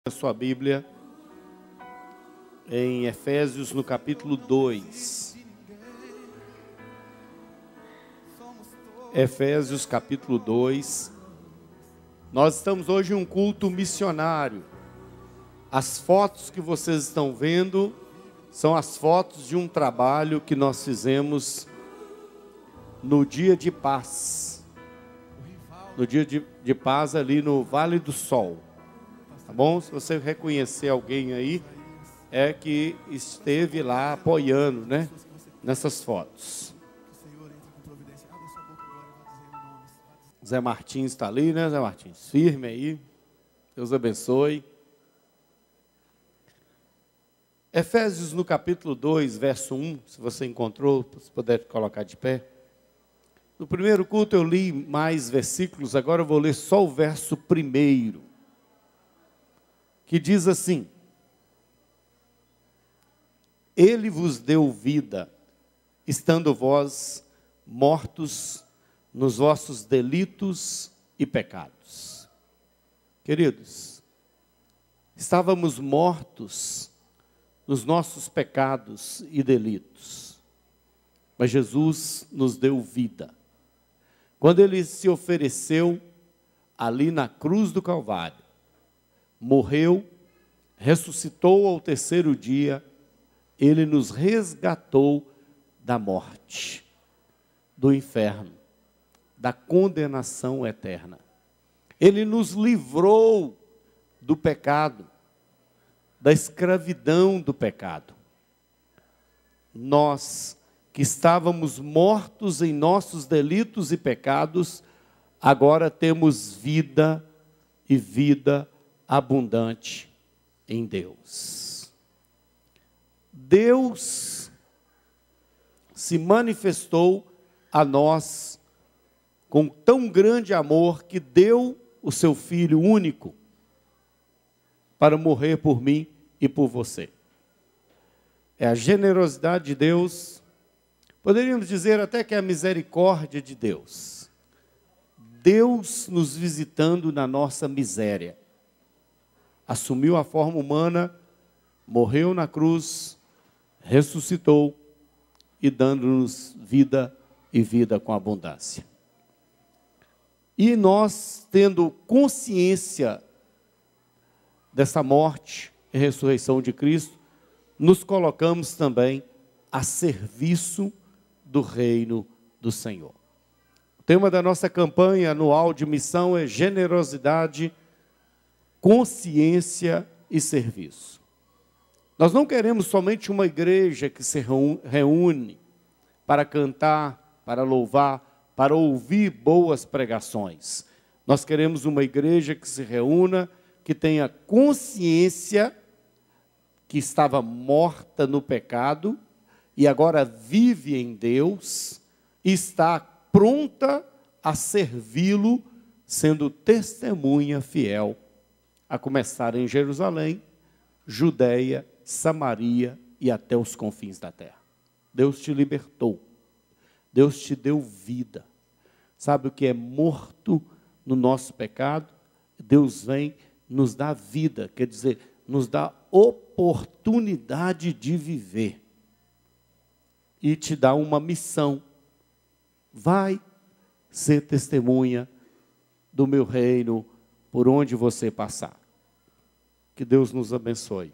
A sua Bíblia em Efésios no capítulo 2. Efésios capítulo 2. Nós estamos hoje em um culto missionário. As fotos que vocês estão vendo são as fotos de um trabalho que nós fizemos no dia de paz. No dia de paz ali no Vale do Sol. Tá bom? Se você reconhecer alguém aí, é que esteve lá apoiando, né? Nessas fotos. Zé Martins está ali, né, Zé Martins? Firme aí. Deus abençoe. Efésios no capítulo 2, verso 1, se você encontrou, se puder colocar de pé. No primeiro culto eu li mais versículos, agora eu vou ler só o verso primeiro. Que diz assim: Ele vos deu vida, estando vós mortos nos vossos delitos e pecados. Queridos, estávamos mortos nos nossos pecados e delitos, mas Jesus nos deu vida. Quando Ele se ofereceu ali na cruz do Calvário, morreu, ressuscitou ao terceiro dia, Ele nos resgatou da morte, do inferno, da condenação eterna. Ele nos livrou do pecado, da escravidão do pecado. Nós que estávamos mortos em nossos delitos e pecados, agora temos vida e vida abundante em Deus. Deus se manifestou a nós com tão grande amor que deu o seu Filho único para morrer por mim e por você. É a generosidade de Deus, poderíamos dizer até que é a misericórdia de Deus. Deus nos visitando na nossa miséria. Assumiu a forma humana, morreu na cruz, ressuscitou e dando-nos vida e vida com abundância. E nós, tendo consciência dessa morte e ressurreição de Cristo, nos colocamos também a serviço do reino do Senhor. O tema da nossa campanha anual de missão é generosidade, consciência e serviço. Nós não queremos somente uma igreja que se reúne para cantar, para louvar, para ouvir boas pregações. Nós queremos uma igreja que se reúna, que tenha consciência que estava morta no pecado e agora vive em Deus e está pronta a servi-lo, sendo testemunha fiel, a começar em Jerusalém, Judeia, Samaria e até os confins da terra. Deus te libertou. Deus te deu vida. Sabe o que é morto no nosso pecado? Deus vem, nos dá vida, quer dizer, nos dá oportunidade de viver. E te dá uma missão. Vai ser testemunha do meu reino por onde você passar. Que Deus nos abençoe.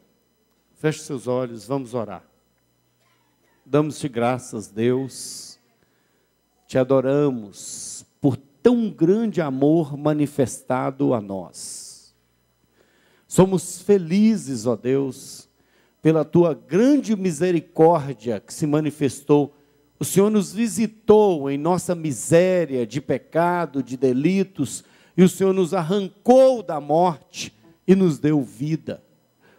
Feche seus olhos, vamos orar. Damos-te graças, Deus. Te adoramos por tão grande amor manifestado a nós. Somos felizes, ó Deus, pela tua grande misericórdia que se manifestou. O Senhor nos visitou em nossa miséria de pecado, de delitos, e o Senhor nos arrancou da morte e nos deu vida.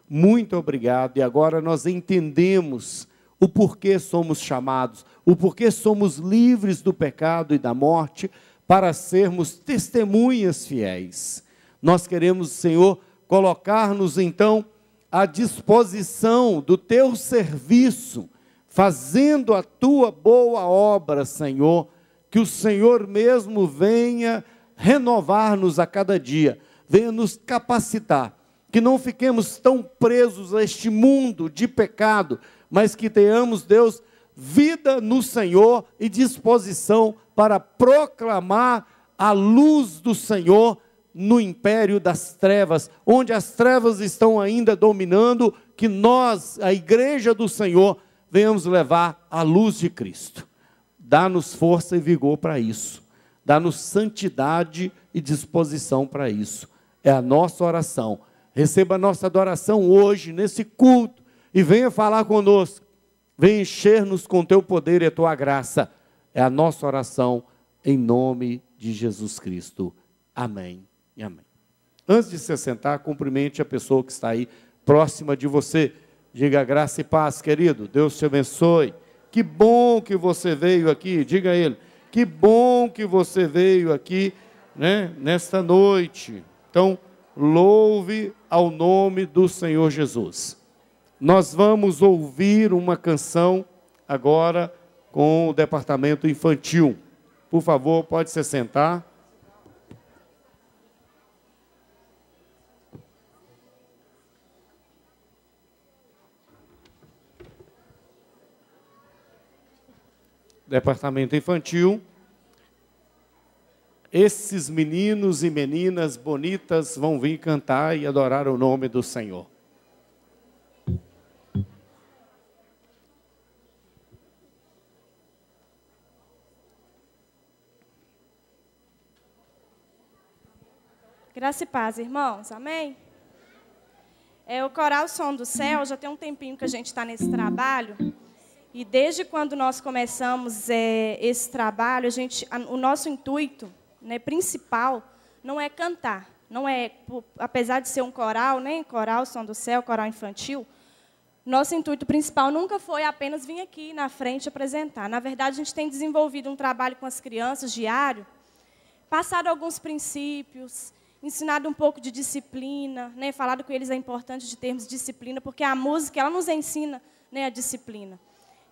Muito obrigado. E agora nós entendemos o porquê somos chamados, o porquê somos livres do pecado e da morte, para sermos testemunhas fiéis. Nós queremos, Senhor, colocar-nos então à disposição do teu serviço, fazendo a tua boa obra, Senhor, que o Senhor mesmo venha renovar-nos a cada dia, venha nos capacitar que não fiquemos tão presos a este mundo de pecado, mas que tenhamos, Deus, vida no Senhor e disposição para proclamar a luz do Senhor no império das trevas, onde as trevas estão ainda dominando, que nós, a igreja do Senhor, venhamos levar a luz de Cristo. Dá-nos força e vigor para isso. Dá-nos santidade e disposição para isso. É a nossa oração. Receba a nossa adoração hoje, nesse culto, e venha falar conosco. Venha encher-nos com teu poder e a tua graça. É a nossa oração, em nome de Jesus Cristo. Amém e amém. Antes de se sentar, cumprimente a pessoa que está aí próxima de você. Diga graça e paz, querido. Deus te abençoe. Que bom que você veio aqui. Diga a ele. Que bom que você veio aqui, né, nesta noite. Então, louve ao nome do Senhor Jesus. Nós vamos ouvir uma canção agora com o departamento infantil. Por favor, pode se sentar. Departamento infantil. Esses meninos e meninas bonitas vão vir cantar e adorar o nome do Senhor. Graça e paz, irmãos. Amém? O Coral Som do Céu, já tem um tempinho que a gente está nesse trabalho. E desde quando nós começamos esse trabalho, o nosso intuito, né, principal não é cantar. Não é, apesar de ser um coral, né, Coral Som do Céu, coral infantil, nosso intuito principal nunca foi apenas vir aqui na frente apresentar. Na verdade, a gente tem desenvolvido um trabalho com as crianças diário, passado alguns princípios, ensinado um pouco de disciplina, né, falado com eles a importância de termos disciplina, porque a música ela nos ensina, né, a disciplina.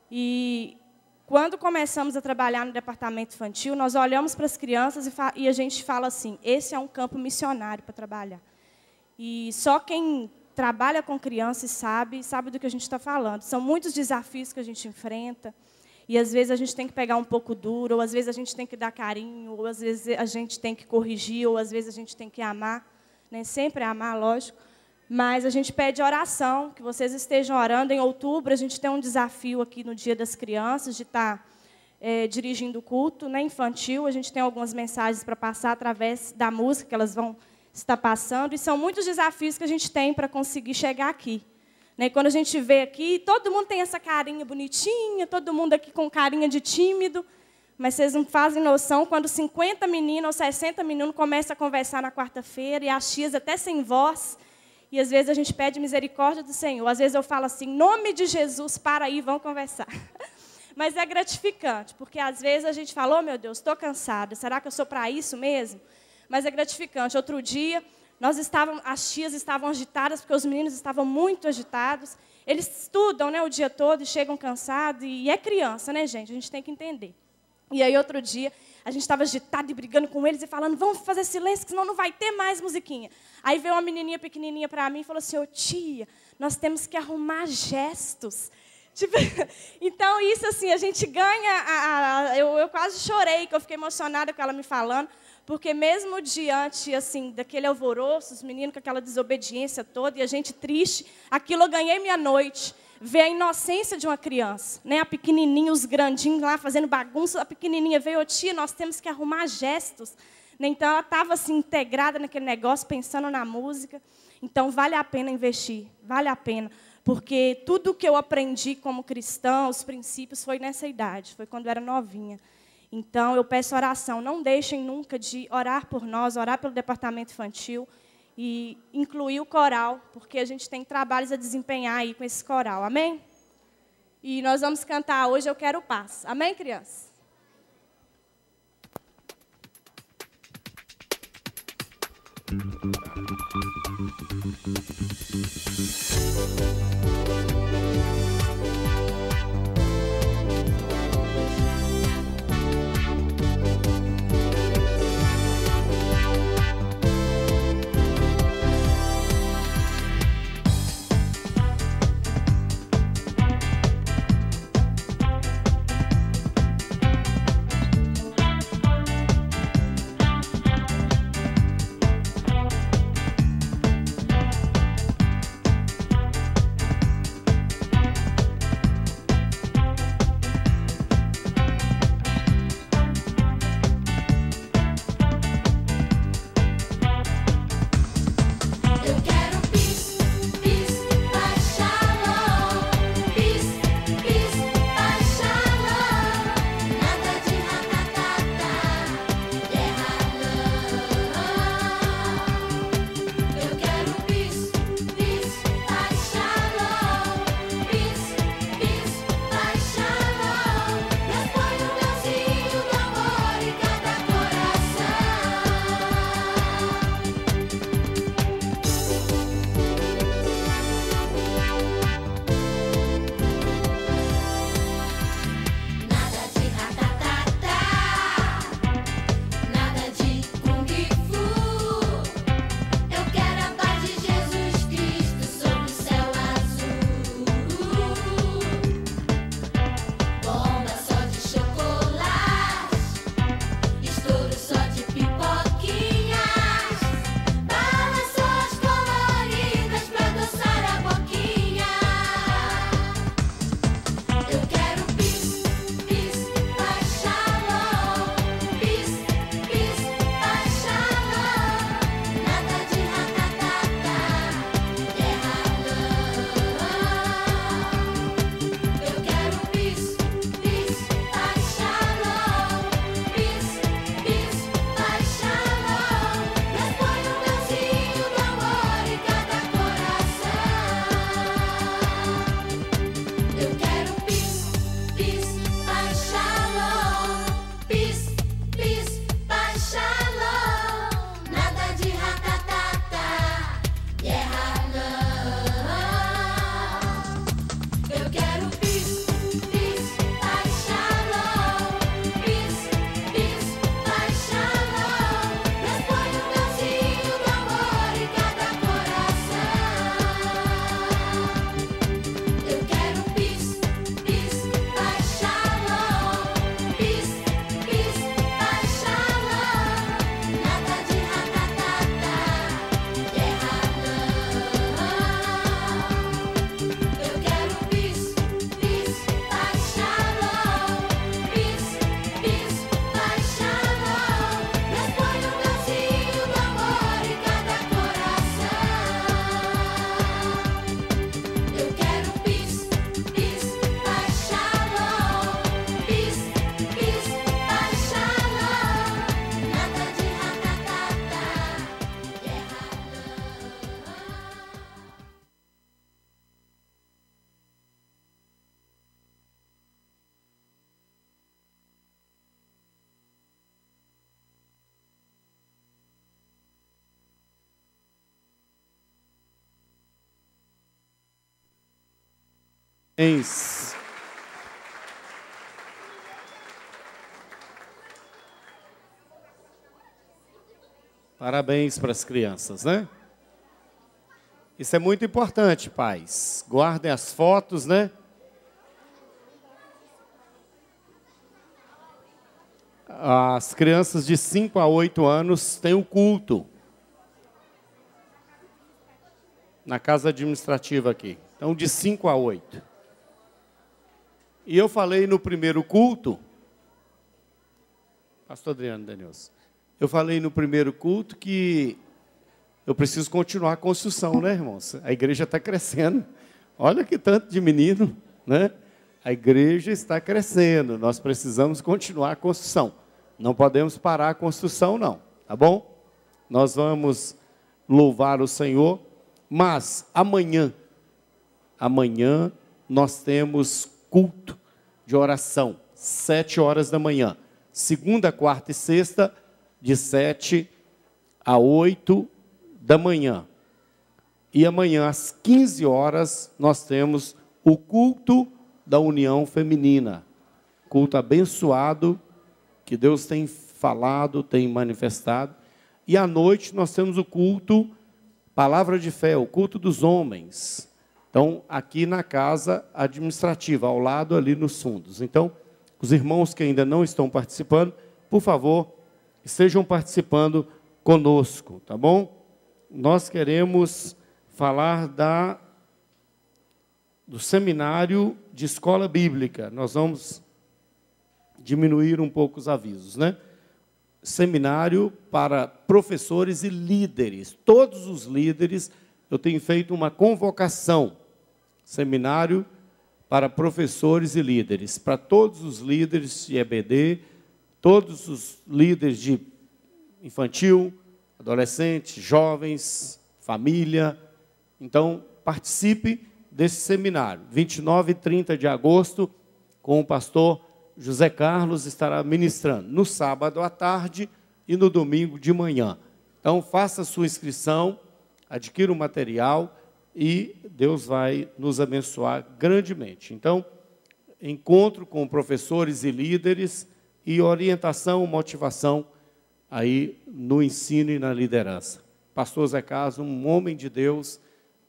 E quando começamos a trabalhar no departamento infantil, nós olhamos para as crianças e a gente fala assim, esse é um campo missionário para trabalhar. E só quem trabalha com crianças sabe do que a gente está falando. São muitos desafios que a gente enfrenta, e às vezes a gente tem que pegar um pouco duro, ou às vezes a gente tem que dar carinho, ou às vezes a gente tem que corrigir, ou às vezes a gente tem que amar, né? Sempre amar, lógico. Mas a gente pede oração, que vocês estejam orando. Em outubro, a gente tem um desafio aqui no Dia das Crianças, de estar dirigindo o culto, né, infantil. A gente tem algumas mensagens para passar através da música que elas vão estar passando. E são muitos desafios que a gente tem para conseguir chegar aqui. Né? Quando a gente vê aqui, todo mundo tem essa carinha bonitinha, todo mundo aqui com carinha de tímido. Mas vocês não fazem noção quando 50 meninos ou 60 meninos começam a conversar na quarta-feira, e as tias até sem voz. E às vezes a gente pede misericórdia do Senhor. Às vezes eu falo assim, em nome de Jesus, para aí, vão conversar. Mas é gratificante, porque às vezes a gente fala, oh, meu Deus, estou cansada, será que eu sou para isso mesmo? Mas é gratificante. Outro dia, as tias estavam agitadas, porque os meninos estavam muito agitados. Eles estudam, né, o dia todo e chegam cansados, e é criança, né, gente? A gente tem que entender. E aí, outro dia, a gente estava agitado e brigando com eles e falando, vamos fazer silêncio, senão não vai ter mais musiquinha. Aí veio uma menininha pequenininha para mim e falou assim, ô tia, nós temos que arrumar gestos. Tipo, então, isso assim, a gente ganha... Eu quase chorei, que eu fiquei emocionada com ela me falando, porque mesmo diante assim, daquele alvoroço, os meninos com aquela desobediência toda, e a gente triste, aquilo eu ganhei minha noite. Ver a inocência de uma criança, né? A pequenininha, os grandinhos lá fazendo bagunça, a pequenininha veio, tia, nós temos que arrumar gestos. Né? Então, ela estava assim, integrada naquele negócio, pensando na música. Então, vale a pena investir, vale a pena. Porque tudo que eu aprendi como cristã, os princípios, foi nessa idade, foi quando eu era novinha. Então, eu peço oração, não deixem nunca de orar por nós, orar pelo departamento infantil, e incluir o coral, porque a gente tem trabalhos a desempenhar aí com esse coral, amém? E nós vamos cantar hoje Eu Quero Paz, amém, crianças? Parabéns para as crianças, né? Isso é muito importante, pais. Guardem as fotos, né? As crianças de 5 a 8 anos têm o culto na casa administrativa aqui. Então, de 5 a 8. E eu falei no primeiro culto, pastor Adriano Denilson, eu falei no primeiro culto que eu preciso continuar a construção, né, irmãos? A igreja está crescendo. Olha que tanto de menino, né? A igreja está crescendo. Nós precisamos continuar a construção. Não podemos parar a construção, não. Tá bom? Nós vamos louvar o Senhor. Mas amanhã nós temos culto de oração, 7 horas da manhã. Segunda, quarta e sexta, de 7 a 8 da manhã. E amanhã, às 15 horas, nós temos o culto da união feminina. Culto abençoado, que Deus tem falado, tem manifestado. E à noite nós temos o culto, palavra de fé, o culto dos homens. Então, aqui na casa administrativa, ao lado ali nos fundos. Então, os irmãos que ainda não estão participando, por favor, estejam participando conosco, tá bom? Nós queremos falar do seminário de escola bíblica. Nós vamos diminuir um pouco os avisos, né? Seminário para professores e líderes. Todos os líderes, eu tenho feito uma convocação. Seminário para professores e líderes. Para todos os líderes de EBD, todos os líderes de infantil, adolescentes, jovens, família. Então, participe desse seminário. 29 e 30 de agosto, com o pastor José Carlos estará ministrando no sábado à tarde e no domingo de manhã. Então, faça a sua inscrição, adquira o material e Deus vai nos abençoar grandemente. Então, encontro com professores e líderes e orientação, motivação aí no ensino e na liderança. Pastor Zé Carlos, um homem de Deus,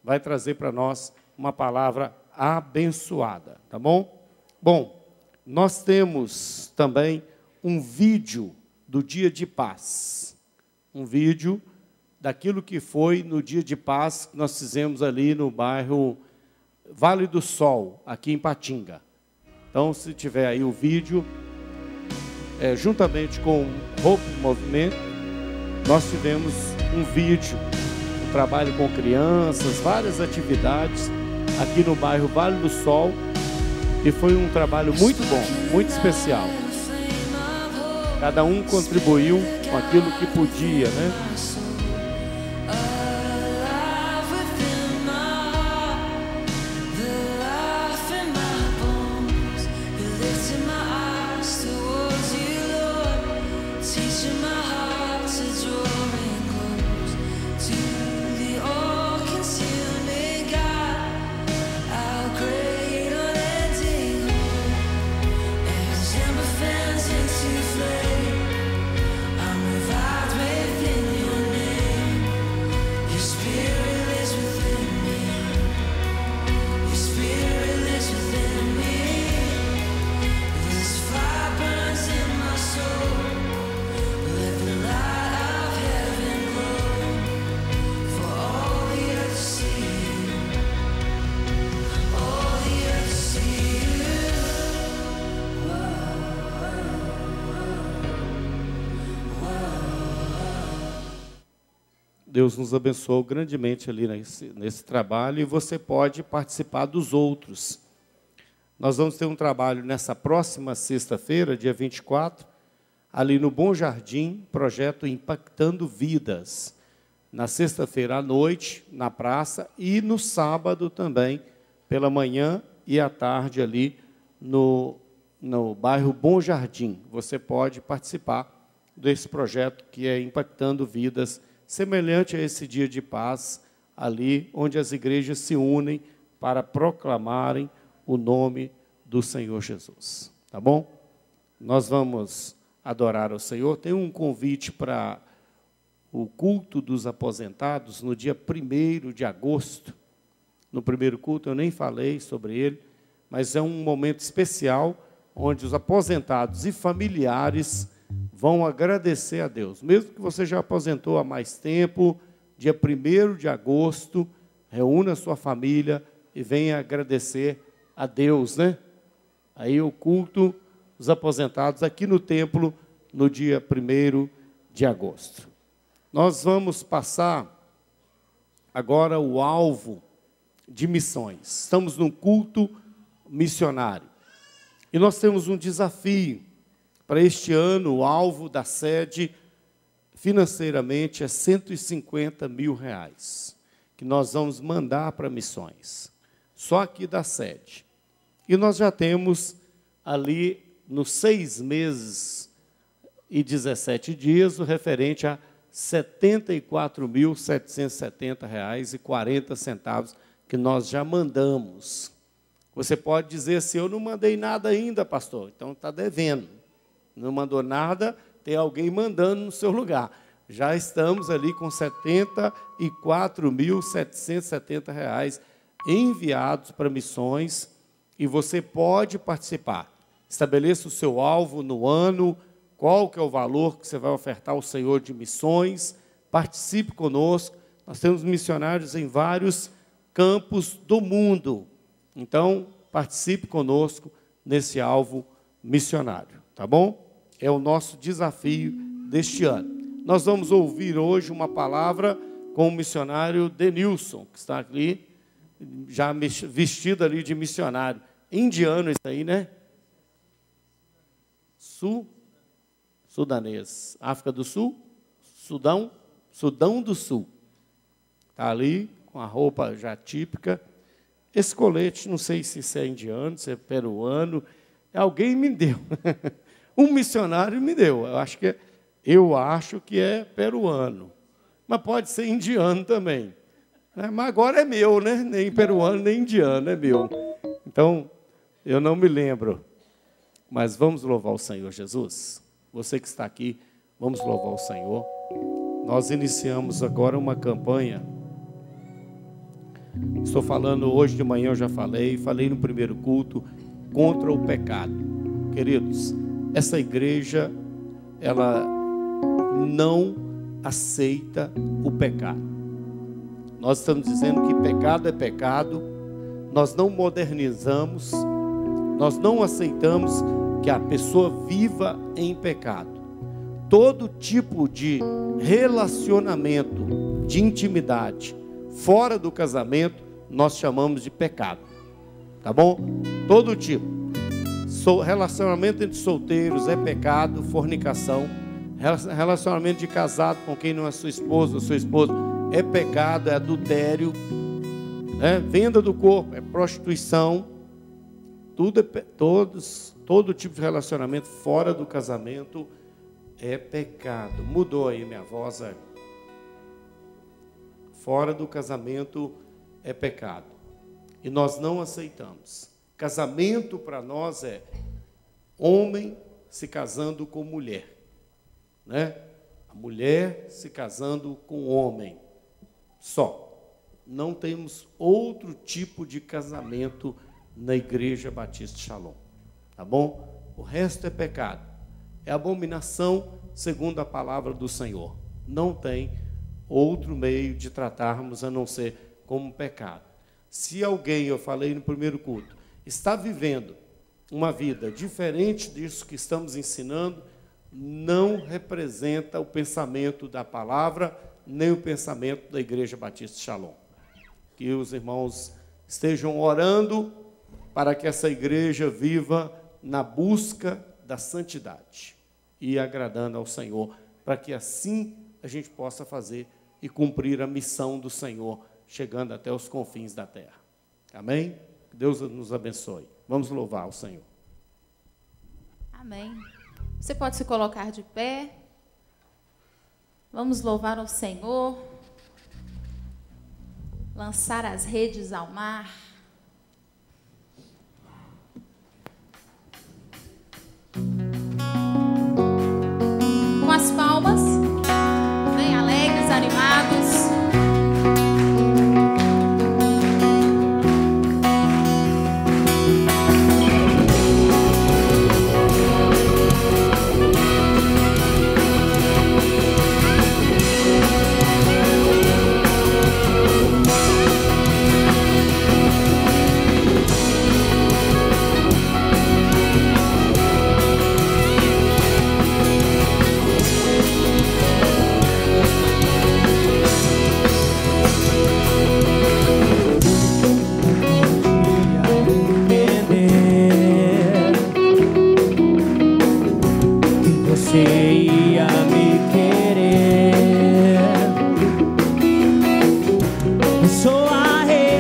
vai trazer para nós uma palavra abençoada, tá bom? Bom, nós temos também um vídeo do dia de paz. Um vídeo daquilo que foi no dia de paz que nós fizemos ali no bairro Vale do Sol, aqui em Patinga. Então, se tiver aí o vídeo, juntamente com o Hope Movimento, nós tivemos um vídeo, um trabalho com crianças, várias atividades aqui no bairro Vale do Sol, e foi um trabalho muito bom, muito especial. Cada um contribuiu com aquilo que podia, né? Deus nos abençoou grandemente ali nesse trabalho, e você pode participar dos outros. Nós vamos ter um trabalho nessa próxima sexta-feira, dia 24, ali no Bom Jardim, projeto Impactando Vidas. Na sexta-feira à noite, na praça, e no sábado também, pela manhã e à tarde ali no bairro Bom Jardim. Você pode participar desse projeto que é Impactando Vidas, semelhante a esse dia de paz, ali onde as igrejas se unem para proclamarem o nome do Senhor Jesus. Tá bom? Nós vamos adorar ao Senhor. Tem um convite para o culto dos aposentados no dia 1º de agosto. No primeiro culto eu nem falei sobre ele, mas é um momento especial onde os aposentados e familiares vão agradecer a Deus. Mesmo que você já aposentou há mais tempo, dia 1º de agosto, reúna a sua família e venha agradecer a Deus, né? Aí o culto dos aposentados aqui no templo, no dia 1º de agosto. Nós vamos passar agora o alvo de missões. Estamos num culto missionário. E nós temos um desafio para este ano. O alvo da sede, financeiramente, é R$150 mil, que nós vamos mandar para missões. Só aqui da sede. E nós já temos ali, nos 6 meses e 17 dias, o referente a R$74.770,40 que nós já mandamos. Você pode dizer assim, eu não mandei nada ainda, pastor. Então está devendo. Não mandou nada, tem alguém mandando no seu lugar. Já estamos ali com R$74.770 enviados para missões e você pode participar. Estabeleça o seu alvo no ano, qual que é o valor que você vai ofertar ao Senhor de missões, participe conosco. Nós temos missionários em vários campos do mundo. Então, participe conosco nesse alvo missionário, tá bom? É o nosso desafio deste ano. Nós vamos ouvir hoje uma palavra com o missionário Denilson, que está ali, já vestido ali de missionário. Indiano isso aí, né? Sudanês. África do Sul? Sudão do Sul. Está ali, com a roupa já típica. Esse colete, não sei se isso é indiano, se é peruano. Alguém me deu. Um missionário me deu. Eu acho que é peruano. Mas pode ser indiano também. Mas agora é meu, né? Nem peruano, nem indiano, é meu. Então, eu não me lembro. Mas vamos louvar o Senhor Jesus. Você que está aqui, vamos louvar o Senhor. Nós iniciamos agora uma campanha. Estou falando hoje de manhã, eu já falei no primeiro culto, contra o pecado. Queridos, essa igreja, ela não aceita o pecado. Nós estamos dizendo que pecado é pecado, nós não modernizamos, nós não aceitamos que a pessoa viva em pecado. Todo tipo de relacionamento, de intimidade, fora do casamento, nós chamamos de pecado. Tá bom? Todo tipo. Relacionamento entre solteiros é pecado, fornicação. Relacionamento de casado com quem não é sua esposa ou seu esposo é pecado, é adultério. Venda do corpo, é prostituição. Todo tipo de relacionamento fora do casamento é pecado. Mudou aí minha voz, Fora do casamento é pecado. E nós não aceitamos. Casamento para nós é homem se casando com mulher. A mulher se casando com homem. Só. Não temos outro tipo de casamento na Igreja Batista Shalom. Tá bom? O resto é pecado. É abominação segundo a palavra do Senhor. Não tem outro meio de tratarmos a não ser como pecado. Se alguém, eu falei no primeiro culto, está vivendo uma vida diferente disso que estamos ensinando, não representa o pensamento da palavra, nem o pensamento da Igreja Batista Shalom. Que os irmãos estejam orando para que essa igreja viva na busca da santidade e agradando ao Senhor, para que assim a gente possa fazer e cumprir a missão do Senhor, chegando até os confins da terra. Amém? Que Deus nos abençoe. Vamos louvar o Senhor. Amém. Você pode se colocar de pé. Vamos louvar ao Senhor. Lançar as redes ao mar.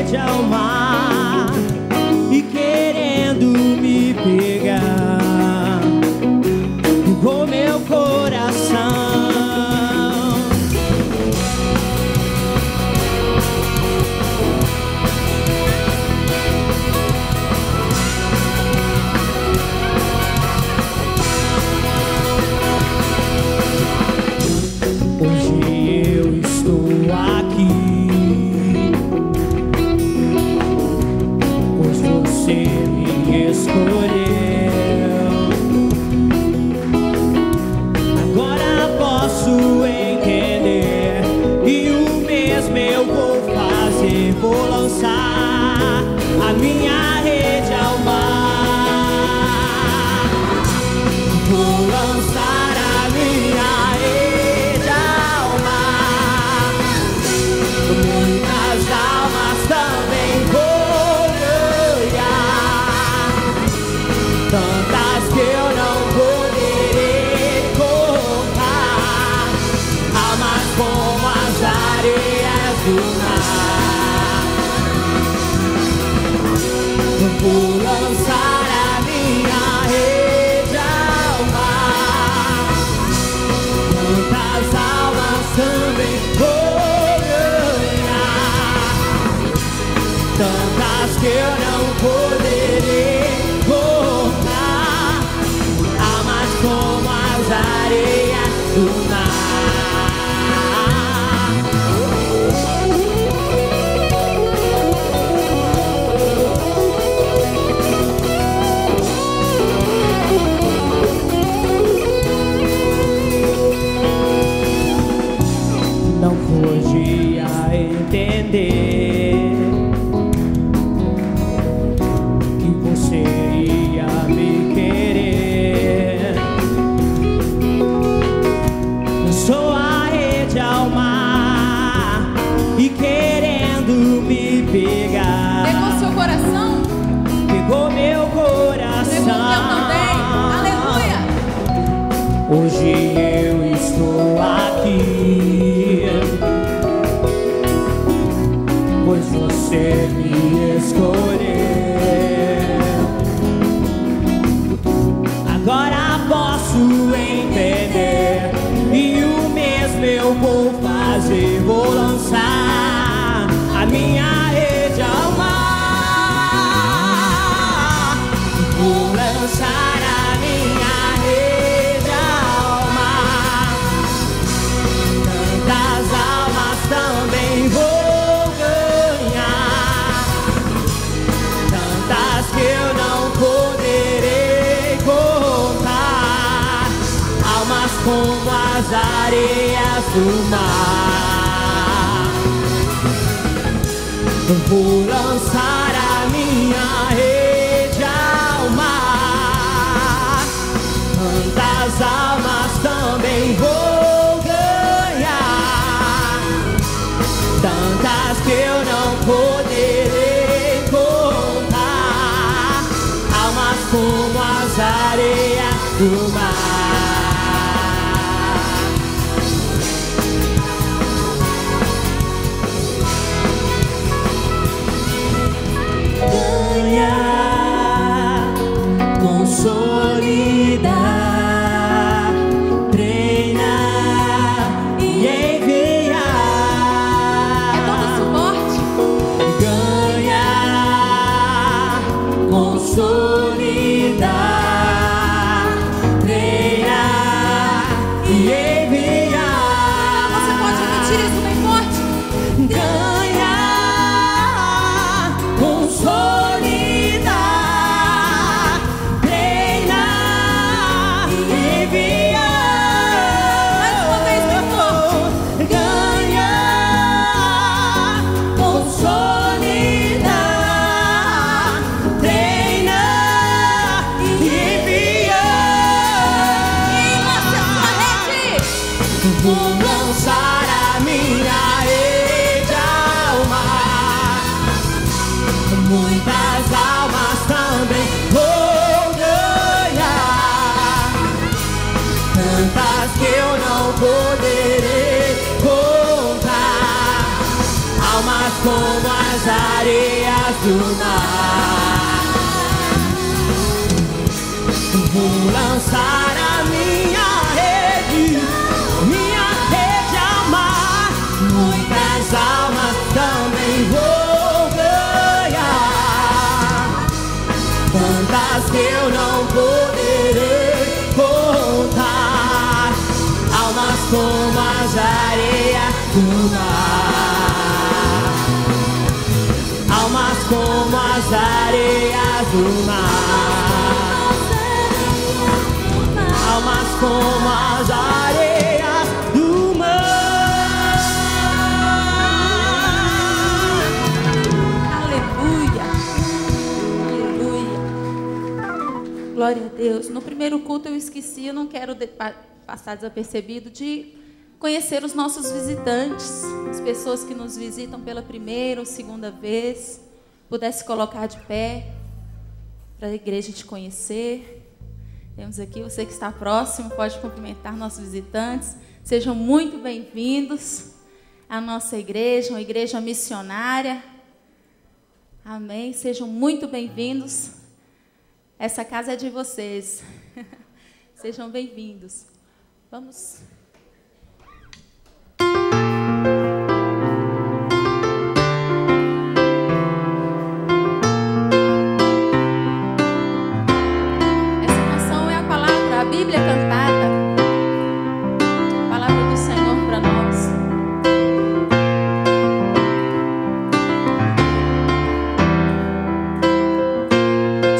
rede ao mar e querendo me pegar com meu coração. Vou lançar a minha rede ao mar. Vou lançar a minha rede ao mar. Muitas almas também vou ganhar, tantas que eu não poderei contar, almas como as areias do mar. Vou lançar a minha rede ao mar, quantas almas também vou ganhar, tantas que eu não poderei contar, almas como as areias do mar. Não podia entender que você ia me querer. Eu sou a rede ao mar e querendo me pegar. Pegou seu coração? Pegou meu coração. Pegou o meu também. Aleluia! Hoje eu estou aqui, pois você me escolheu. Agora posso entender e o mesmo eu vou fazer. Vou lançar a minha rede ao mar. Vou lançar a minha rede ao mar. Tantas almas também vou ganhar, tantas que eu não poderei contar, almas como as areias do mar. Vou lançar a minha rede ao mar, tantas almas também vou ganhar, tantas que eu não poderei contar, almas como as areias do mar. Ganhar, consolidar, treinar e enviar. É todo suporte. Ganhar, consolidar, treinar e enviar. Você pode repetir isso bem forte? Ganhar, consolidar, treinar e enviar. Mais uma vez, bem forte. Ganhar, consolidar, treinar e enviar. E lança sua rede. Vou lançar a minha rede ao mar, muitas almas também vou ganhar, tantas que eu não poderei contar, almas como as areias areias do mar. Vou lançar a minha rede ao mar. Muitas almas também vou ganhar, tantas que eu não poderei contar, almas como as areias do mar, almas como as areias do mar, almas como as areias do mar. Aleluia. Aleluia. Glória a Deus. No primeiro culto eu esqueci, eu não quero passar desapercebido de conhecer os nossos visitantes, as pessoas que nos visitam pela primeira ou segunda vez. Pudesse colocar de pé para a igreja te conhecer. Temos aqui, você que está próximo, pode cumprimentar nossos visitantes. Sejam muito bem-vindos à nossa igreja, uma igreja missionária. Amém. Sejam muito bem-vindos. Essa casa é de vocês. Sejam bem-vindos. Vamos. Bíblia cantada, palavra do Senhor para nós.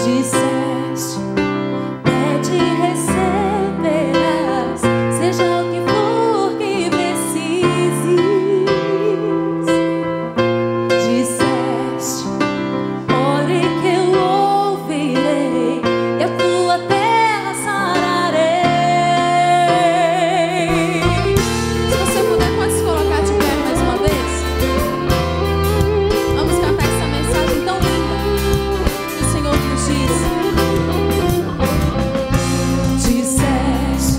Disseste, pede e receberás, seja o que for que precises. Disseste, ore que eu ouvirei, e a tua terra sararei. Se você puder, pode se colocar de pé mais uma vez. Vamos cantar essa mensagem tão linda que o Senhor nos diz. Disseste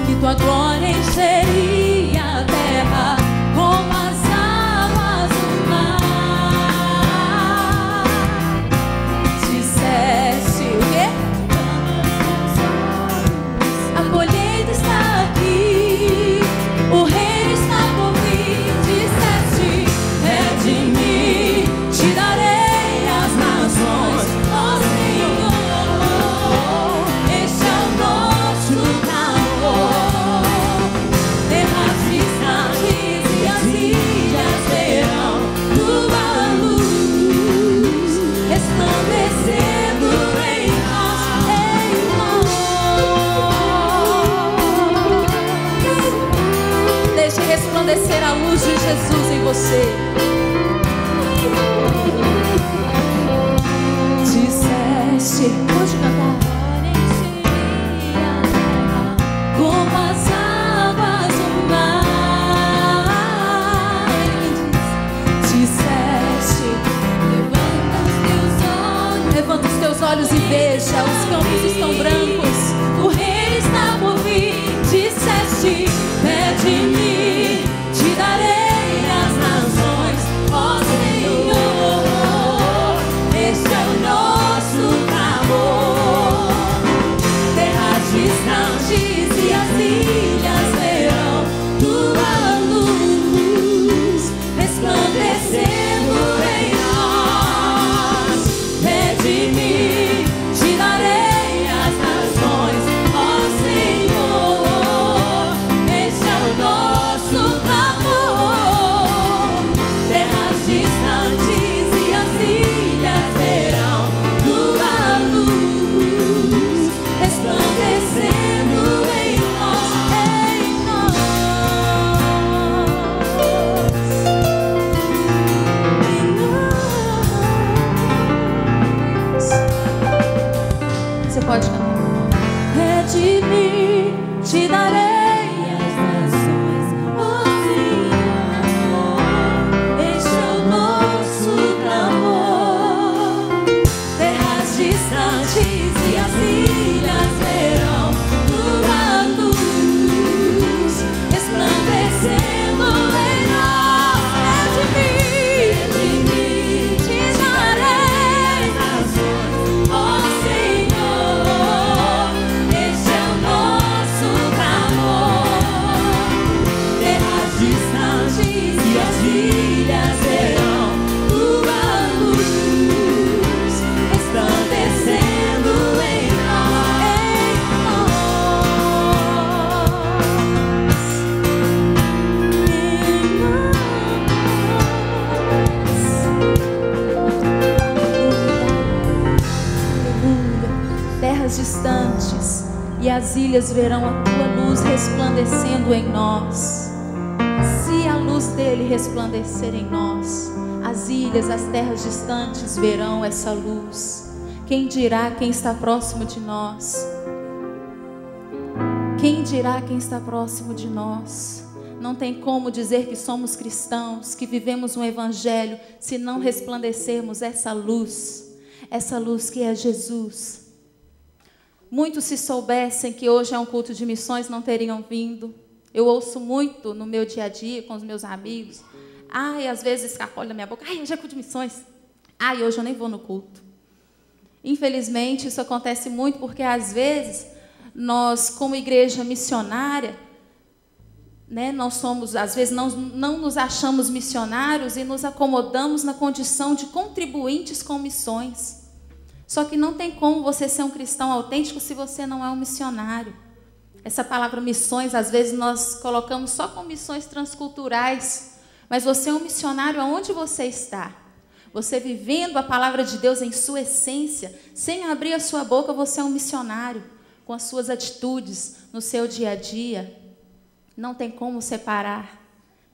que tua glória encheria a terra como as águas do mar. Disseste o quê? A colheita está aqui, o reino está por vir. Disseste, é de mim, te darei as nações, ó Senhor. Este é o nosso clamor. Terras distantes e as ilhas verão tua luz, resplandecendo em nós, Deixe resplandecer a luz de Jesus em você. Disseste, pode cantar. Como as águas do mar. Disseste, levanta os teus olhos e veja, os campos estão brancos, o reino está por vir. Disseste, pede em mim, te darei as nações, ó Senhor. Este é o nosso clamor. Terras distantes e as ilhas verão tua luz, resplandecendo em nós. Pede em mim, te darei as nações, ó Senhor. Este é o nosso clamor. Terras distantes e as ilhas verão tua luz, resplandecendo em nós, Você pode cantar. É de mim, te darei as nações, ó Senhor. Este é o nosso clamor. Terras distantes e as ilhas verão tua luz, resplandecendo em nós. É de mim, te darei e as ilhas verão a tua luz resplandecendo em nós. Se a luz dele resplandecer em nós, as ilhas, as terras distantes verão essa luz. Quem dirá quem está próximo de nós? Quem dirá quem está próximo de nós? Não tem como dizer que somos cristãos, que vivemos um evangelho, se não resplandecermos essa luz que é Jesus. Muitos, se soubessem que hoje é um culto de missões, não teriam vindo. Eu ouço muito no meu dia a dia com os meus amigos. Ai, às vezes escapole da minha boca. Ai, hoje é culto de missões. Ai, hoje eu nem vou no culto. Infelizmente, isso acontece muito porque, às vezes, nós, como igreja missionária, nós somos, às vezes, não nos achamos missionários e nos acomodamos na condição de contribuintes com missões. Só que não tem como você ser um cristão autêntico se você não é um missionário. Essa palavra missões, às vezes, nós colocamos só com missões transculturais, mas você é um missionário aonde você está. Você vivendo a palavra de Deus em sua essência, sem abrir a sua boca, você é um missionário, com as suas atitudes no seu dia a dia. Não tem como separar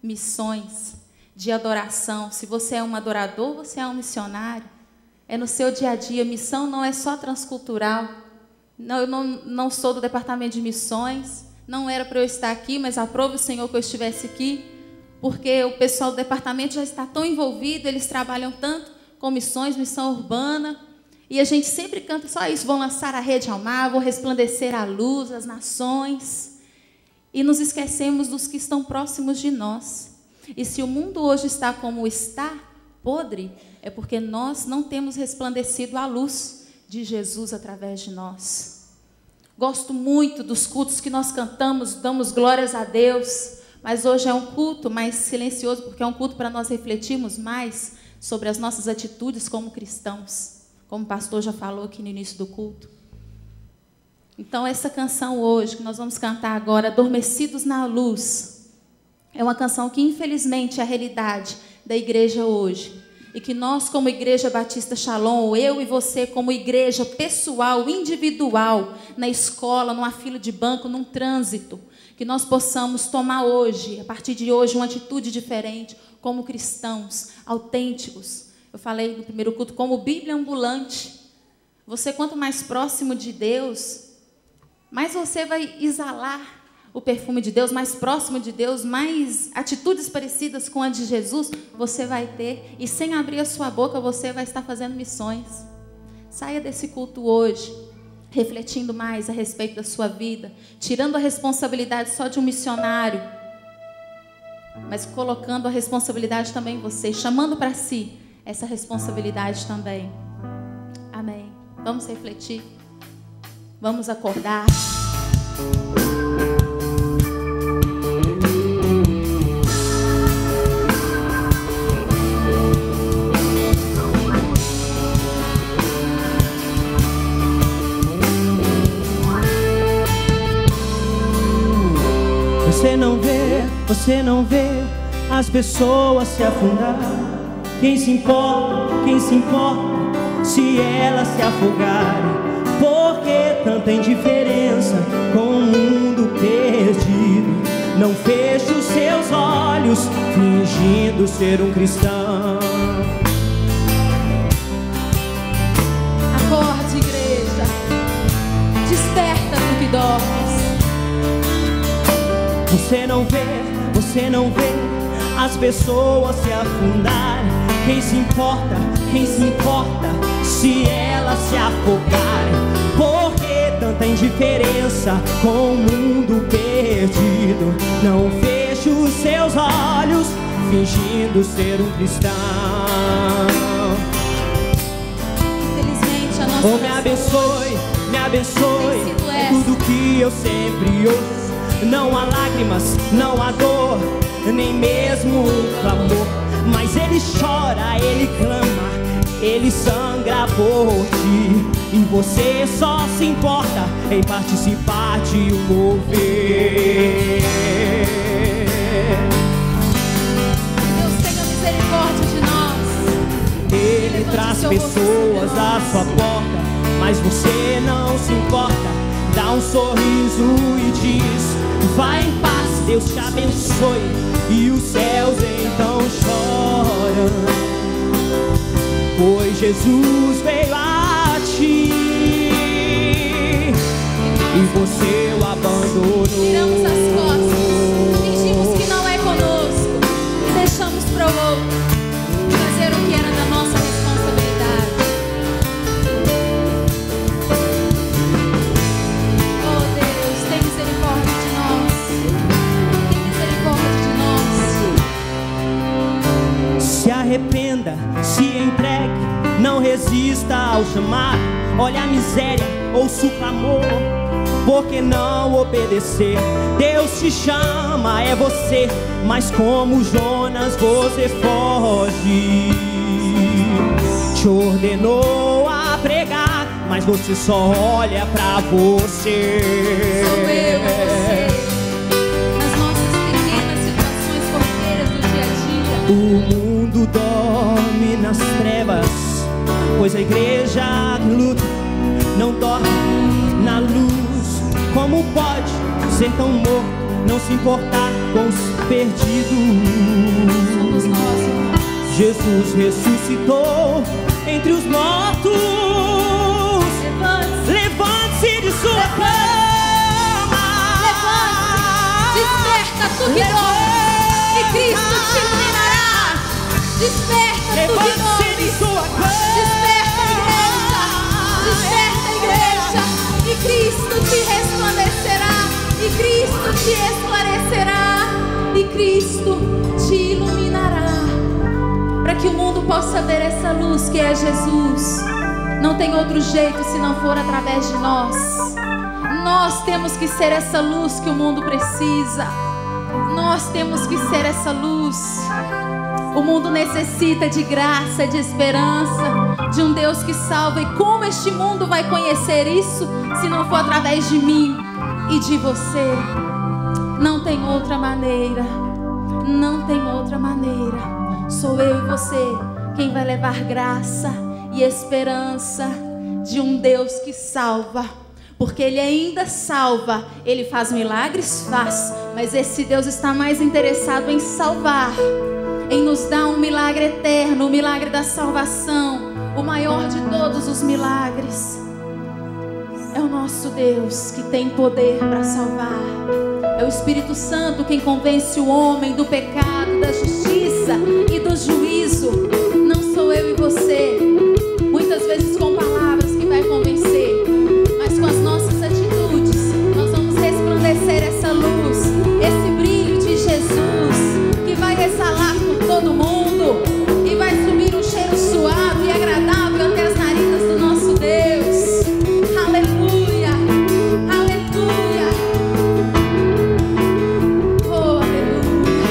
missões de adoração. Se você é um adorador, você é um missionário. É no seu dia a dia. Missão não é só transcultural. Eu não sou do departamento de missões. Não era para eu estar aqui, mas aprove o Senhor que eu estivesse aqui. Porque o pessoal do departamento já está tão envolvido, eles trabalham tanto com missões, missão urbana. E a gente sempre canta só isso. Vão lançar a rede ao mar, vão resplandecer a luz, as nações. E nos esquecemos dos que estão próximos de nós. E se o mundo hoje está como está, podre, é porque nós não temos resplandecido a luz de Jesus através de nós. Gosto muito dos cultos que nós cantamos, damos glórias a Deus, mas hoje é um culto mais silencioso, porque é um culto para nós refletirmos mais sobre as nossas atitudes como cristãos, como o pastor já falou aqui no início do culto. Então, essa canção hoje, que nós vamos cantar agora, Adormecidos na Luz, é uma canção que, infelizmente, é a realidade da igreja hoje. E que nós, como Igreja Batista Shalom, eu e você, como igreja pessoal, individual, na escola, numa fila de banco, num trânsito, que nós possamos tomar hoje, a partir de hoje, uma atitude diferente, como cristãos autênticos. Eu falei no primeiro culto, como Bíblia ambulante. Você, quanto mais próximo de Deus, mais você vai exalar o perfume de Deus, mais próximo de Deus, mais atitudes parecidas com a de Jesus você vai ter. E sem abrir a sua boca, você vai estar fazendo missões. Saia desse culto hoje, refletindo mais a respeito da sua vida, tirando a responsabilidade só de um missionário, mas colocando a responsabilidade também em você, chamando para si essa responsabilidade também. Amém. Vamos refletir. Vamos acordar. Você não vê as pessoas se afundar. Quem se importa se elas se afogarem? Por que tanta indiferença com o mundo perdido? Não feche os seus olhos fingindo ser um cristão. Acorde, igreja, desperta tu que dormes. Você não vê as pessoas se afundarem. Quem se importa se elas se afogarem? Por que tanta indiferença com o mundo perdido? Não feche os seus olhos fingindo ser um cristão. Infelizmente a nossa Oh, me abençoe é tudo que eu sempre ouço. Não há lágrimas, não há dor, nem mesmo clamor. Mas ele chora, ele clama, ele sangra por ti. E você só se importa em participar de um mover. Deus tenha misericórdia de nós. Ele traz pessoas à sua porta, mas você não se importa. dá um sorriso e diz: vai em paz, Deus te abençoe. E os céus então choram, pois Jesus veio a ti e você o abandonou. Viramos as costas, fingimos que não é conosco e deixamos para o outro fazer o que era da nossa responsabilidade. Oh Deus, tem misericórdia de nós. Tem misericórdia de nós. Se arrependa, se entregue, não resista ao chamado. Olha a miséria, ouça o clamor. Por que não obedecer? Deus te chama, é você. Mas como Jonas você foge. Te ordenou a pregar, mas você só olha pra você. Sou eu e você, nas nossas pequenas situações corriqueiras do dia a dia. O mundo dorme nas trevas, pois a igreja luta, não dorme na luz. Como pode ser tão morto, não se importar com os perdidos? Somos nós, irmãos. Jesus ressuscitou entre os mortos. Levante-se de sua cama. Levante-se, desperta tu que dorme, e Cristo te iluminará. Desperta tu que dorme, desperta igreja, e Cristo te resplandecerá, e Cristo te esclarecerá, e Cristo te iluminará, para que o mundo possa ver essa luz que é Jesus. Não tem outro jeito se não for através de nós. Nós temos que ser essa luz que o mundo precisa. Nós temos que ser essa luz. O mundo necessita de graça, de esperança, de um Deus que salva. E como este mundo vai conhecer isso se não for através de mim e de você? Não tem outra maneira. Não tem outra maneira. Sou eu e você quem vai levar graça e esperança de um Deus que salva. Porque Ele ainda salva. Ele faz milagres? Faz. Mas esse Deus está mais interessado em salvar, em nos dar um milagre eterno, o milagre da salvação, o maior de todos os milagres. É o nosso Deus que tem poder para salvar. É o Espírito Santo quem convence o homem do pecado, da justiça e do juízo. Não sou eu e você, muitas vezes com palavras, que vai convencer, mas com as nossas atitudes nós vamos resplandecer essa luz, esse brilho de Jesus, que vai ressalar por todo mundo e vai subir um cheiro suave e agradável até as narinas do nosso Deus. Aleluia, aleluia, oh aleluia.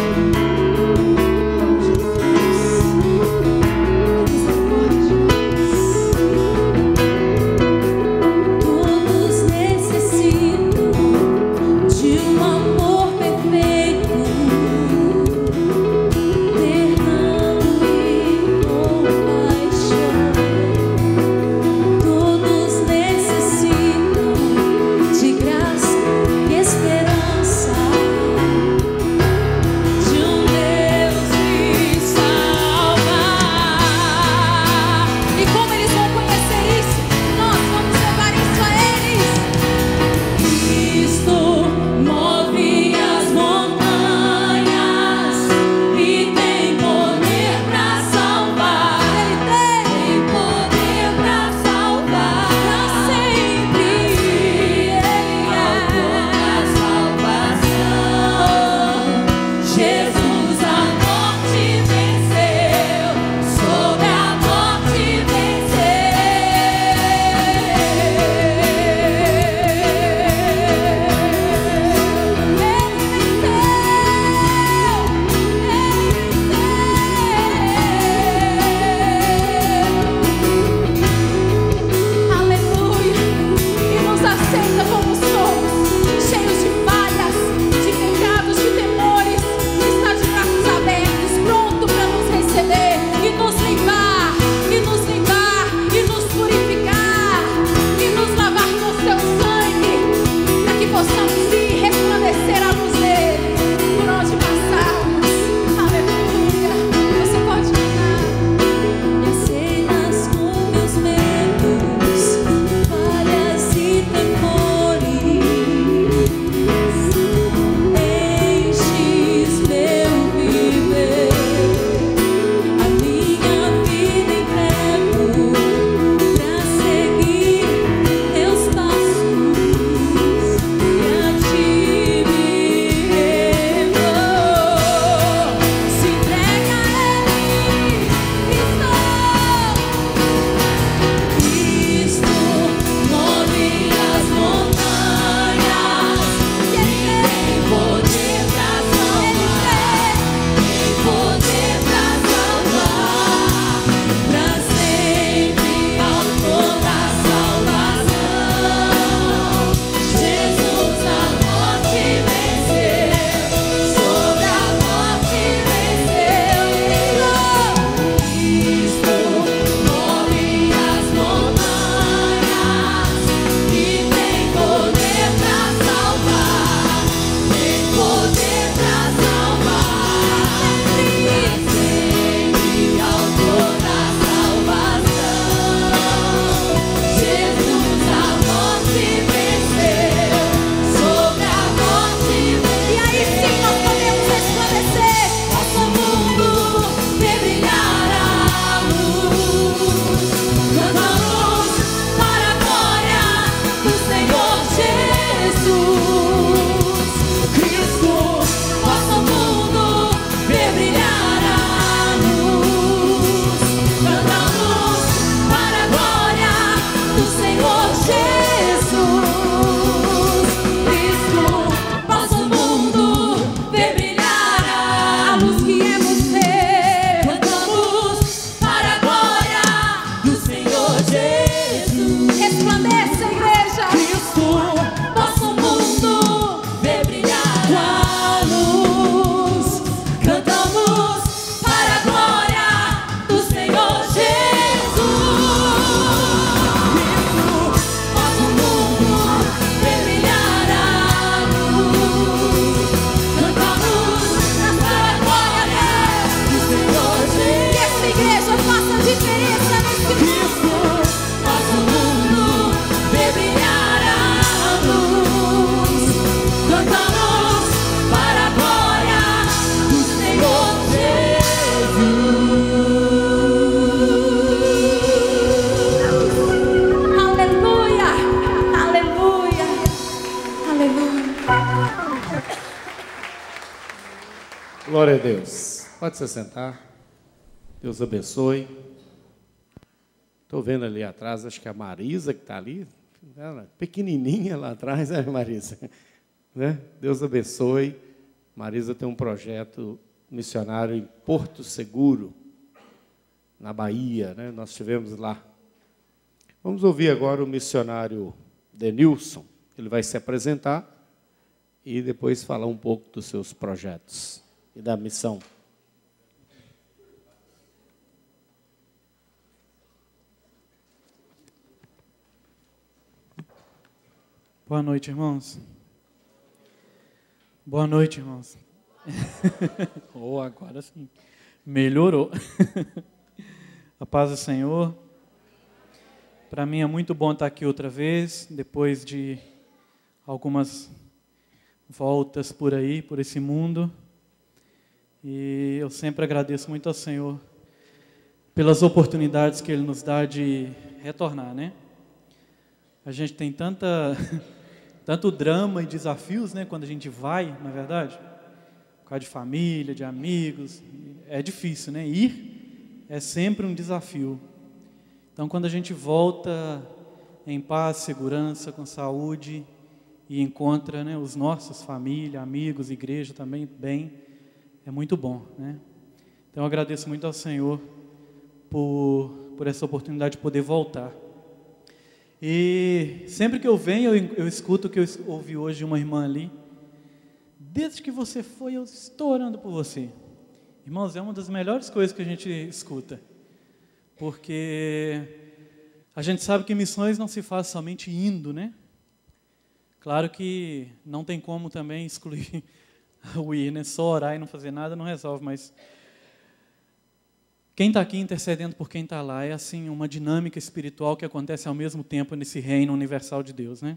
Glória a Deus. Pode se sentar. Deus abençoe. Estou vendo ali atrás, acho que é a Marisa que está ali. Ela, pequenininha lá atrás, né, Marisa? Né? Deus abençoe. Marisa tem um projeto missionário em Porto Seguro, na Bahia, né? Nós estivemos lá. Vamos ouvir agora o missionário Denilson. Ele vai se apresentar e depois falar um pouco dos seus projetos e da missão. Boa noite, irmãos. Boa noite, irmãos. Oh, agora sim. Melhorou. A paz do Senhor. Para mim é muito bom estar aqui outra vez, depois de algumas voltas por aí, por esse mundo. E eu sempre agradeço muito ao Senhor pelas oportunidades que Ele nos dá de retornar, né? A gente tem tanto drama e desafios, né, quando a gente vai, na verdade, por causa de família, de amigos, é difícil, né? Ir é sempre um desafio. Então, quando a gente volta em paz, segurança, com saúde e encontra, né, os nossos, família, amigos, igreja também bem, é muito bom, né? Então, eu agradeço muito ao Senhor por essa oportunidade de poder voltar. E sempre que eu venho, eu escuto o que eu ouvi hoje de uma irmã ali. Desde que você foi, eu estou orando por você. Irmãos, é uma das melhores coisas que a gente escuta. Porque a gente sabe que missões não se faz somente indo, né? Claro que não tem como também excluir o ir, né? Só orar e não fazer nada não resolve, mas quem está aqui intercedendo por quem está lá é assim uma dinâmica espiritual que acontece ao mesmo tempo nesse reino universal de Deus, né?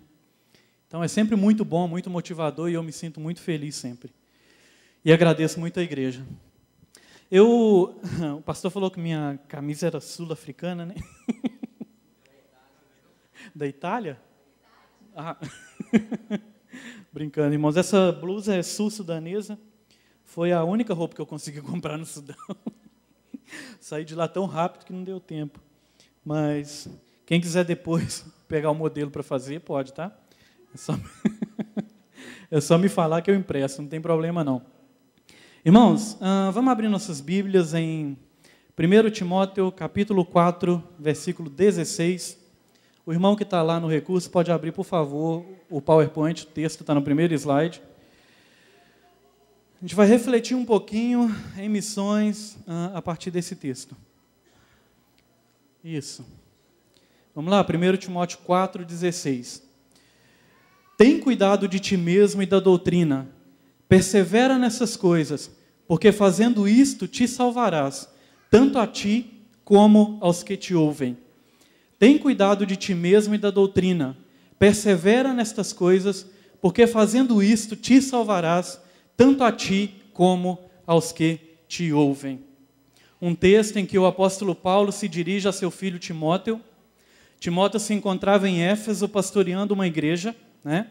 Então é sempre muito bom, muito motivador e eu me sinto muito feliz sempre. E agradeço muito a igreja. O pastor falou que minha camisa era sul-africana, né? Da Itália? Ah. Brincando, irmãos. Essa blusa é sul-sudanesa. Foi a única roupa que eu consegui comprar no Sudão. Saí de lá tão rápido que não deu tempo. Mas quem quiser depois pegar o modelo para fazer, pode, tá? É só me falar que eu impresso, não tem problema não. Irmãos, vamos abrir nossas Bíblias em 1 Timóteo, capítulo 4, versículo 16. O irmão que está lá no recurso pode abrir, por favor, o PowerPoint, o texto está no primeiro slide. A gente vai refletir um pouquinho em missões a partir desse texto. Isso. Vamos lá, 1 Timóteo 4, 16. Tem cuidado de ti mesmo e da doutrina. Persevera nessas coisas, porque fazendo isto te salvarás, tanto a ti como aos que te ouvem. Tem cuidado de ti mesmo e da doutrina. Persevera nestas coisas, porque fazendo isto te salvarás, tanto a ti como aos que te ouvem. Um texto em que o apóstolo Paulo se dirige a seu filho Timóteo. Timóteo se encontrava em Éfeso pastoreando uma igreja, né?